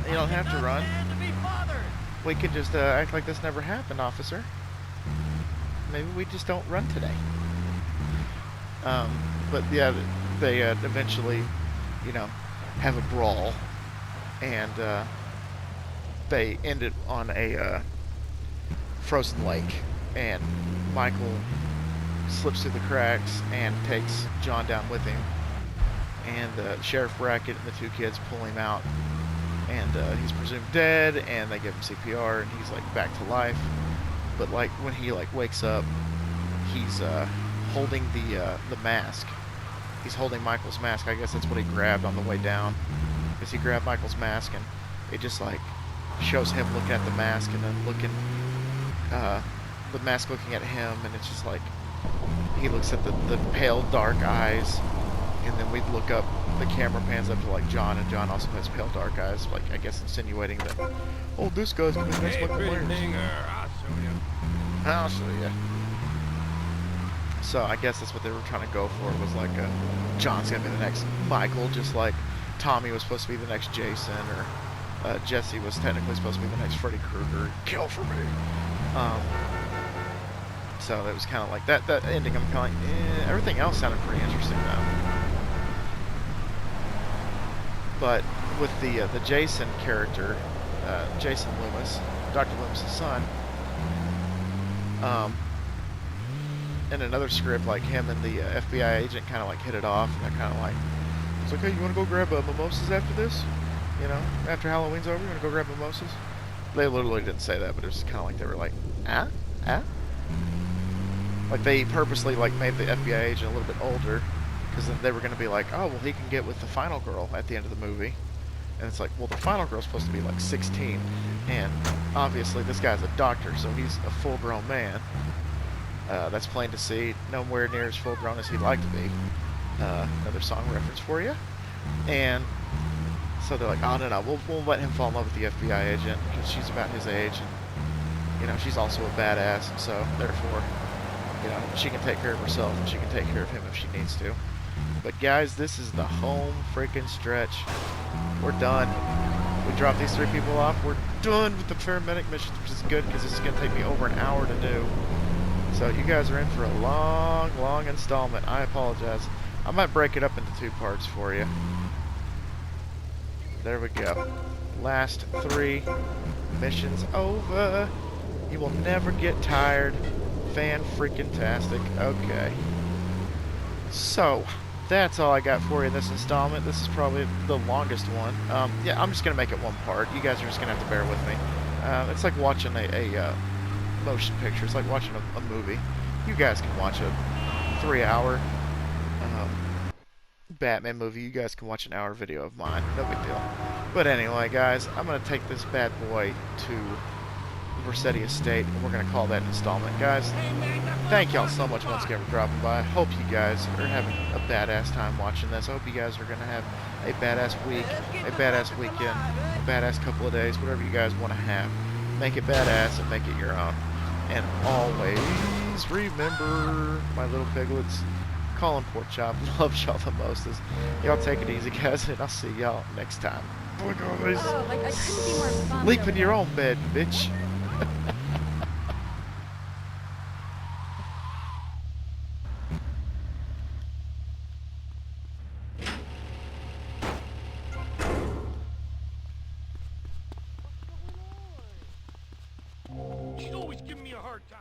Speaker 1: You don't have to run. We could just act like this never happened, officer. Maybe we just don't run today. But yeah, they eventually, you know, have a brawl, and they end it on a frozen lake, and Michael slips through the cracks and takes John down with him, and Sheriff Brackett and the two kids pull him out, and he's presumed dead, and they give him CPR, and he's like back to life. But like when he like wakes up, he's holding the mask. He's holding Michael's mask. I guess that's what he grabbed on the way down, because he grabbed Michael's mask, and it just like shows him looking at the mask, and then looking the mask looking at him, and it's just like he looks at the pale dark eyes, and then we look up, the camera pans up to like John, and John also has pale dark eyes, like I guess insinuating that, oh, this guy's gonna be the next Michael Myers. I'll show you. So I guess that's what they were trying to go for, was like John's gonna be the next Michael, just like Tommy was supposed to be the next Jason, or Jesse was technically supposed to be the next Freddy Krueger. Kill for me. So it was kind of like that ending. I'm kind of like, everything else sounded pretty interesting though. But with the Jason character, Jason Loomis, Dr. Loomis' son, in another script, like him and the FBI agent kind of like hit it off, and they're kind of like, it's like, hey, you want to go grab mimosas after this? You know, after Halloween's over, you want to go grab mimosas? They literally didn't say that, but it was kind of like they were like, ah? Like they purposely like made the FBI agent a little bit older, because then they were going to be like, oh, well, he can get with the final girl at the end of the movie. And it's like, well, the final girl's supposed to be like 16, and obviously this guy's a doctor, so he's a full-grown man. That's plain to see, nowhere near as full-grown as he'd like to be. Another song reference for you. And so they're like, oh, no, we'll let him fall in love with the FBI agent, because she's about his age, and, you know, she's also a badass, so therefore, you know, she can take care of herself, and she can take care of him if she needs to. But guys, this is the home freaking stretch. We're done. We dropped these 3 people off. We're done with the paramedic missions, which is good, because this is going to take me over an hour to do. So you guys are in for a long installment. I apologize. I might break it up into 2 parts for you. There we go. Last 3 missions over. You will never get tired. Fan-freaking-tastic. Okay. So, that's all I got for you in this installment. This is probably the longest one. Yeah, I'm just going to make it 1 part. You guys are just going to have to bear with me. It's like watching a motion picture. It's like watching a movie. You guys can watch a 3-hour Batman movie. You guys can watch an hour video of mine. No big deal. But anyway, guys, I'm going to take this bad boy to Vercetti Estate, and we're going to call that an installment. Guys, thank y'all so much once again for dropping by. I hope you guys are having a badass time watching this. I hope you guys are going to have a badass week, a badass weekend, a badass couple of days, whatever you guys want to have. Make it badass and make it your own. And always remember, my little piglets, Kollin Porkchop loves y'all the most. Y'all take it easy, guys, and I'll see y'all next time. Boy, guys, sleep in your own bed, bitch.
Speaker 2: She's always giving me a hard time.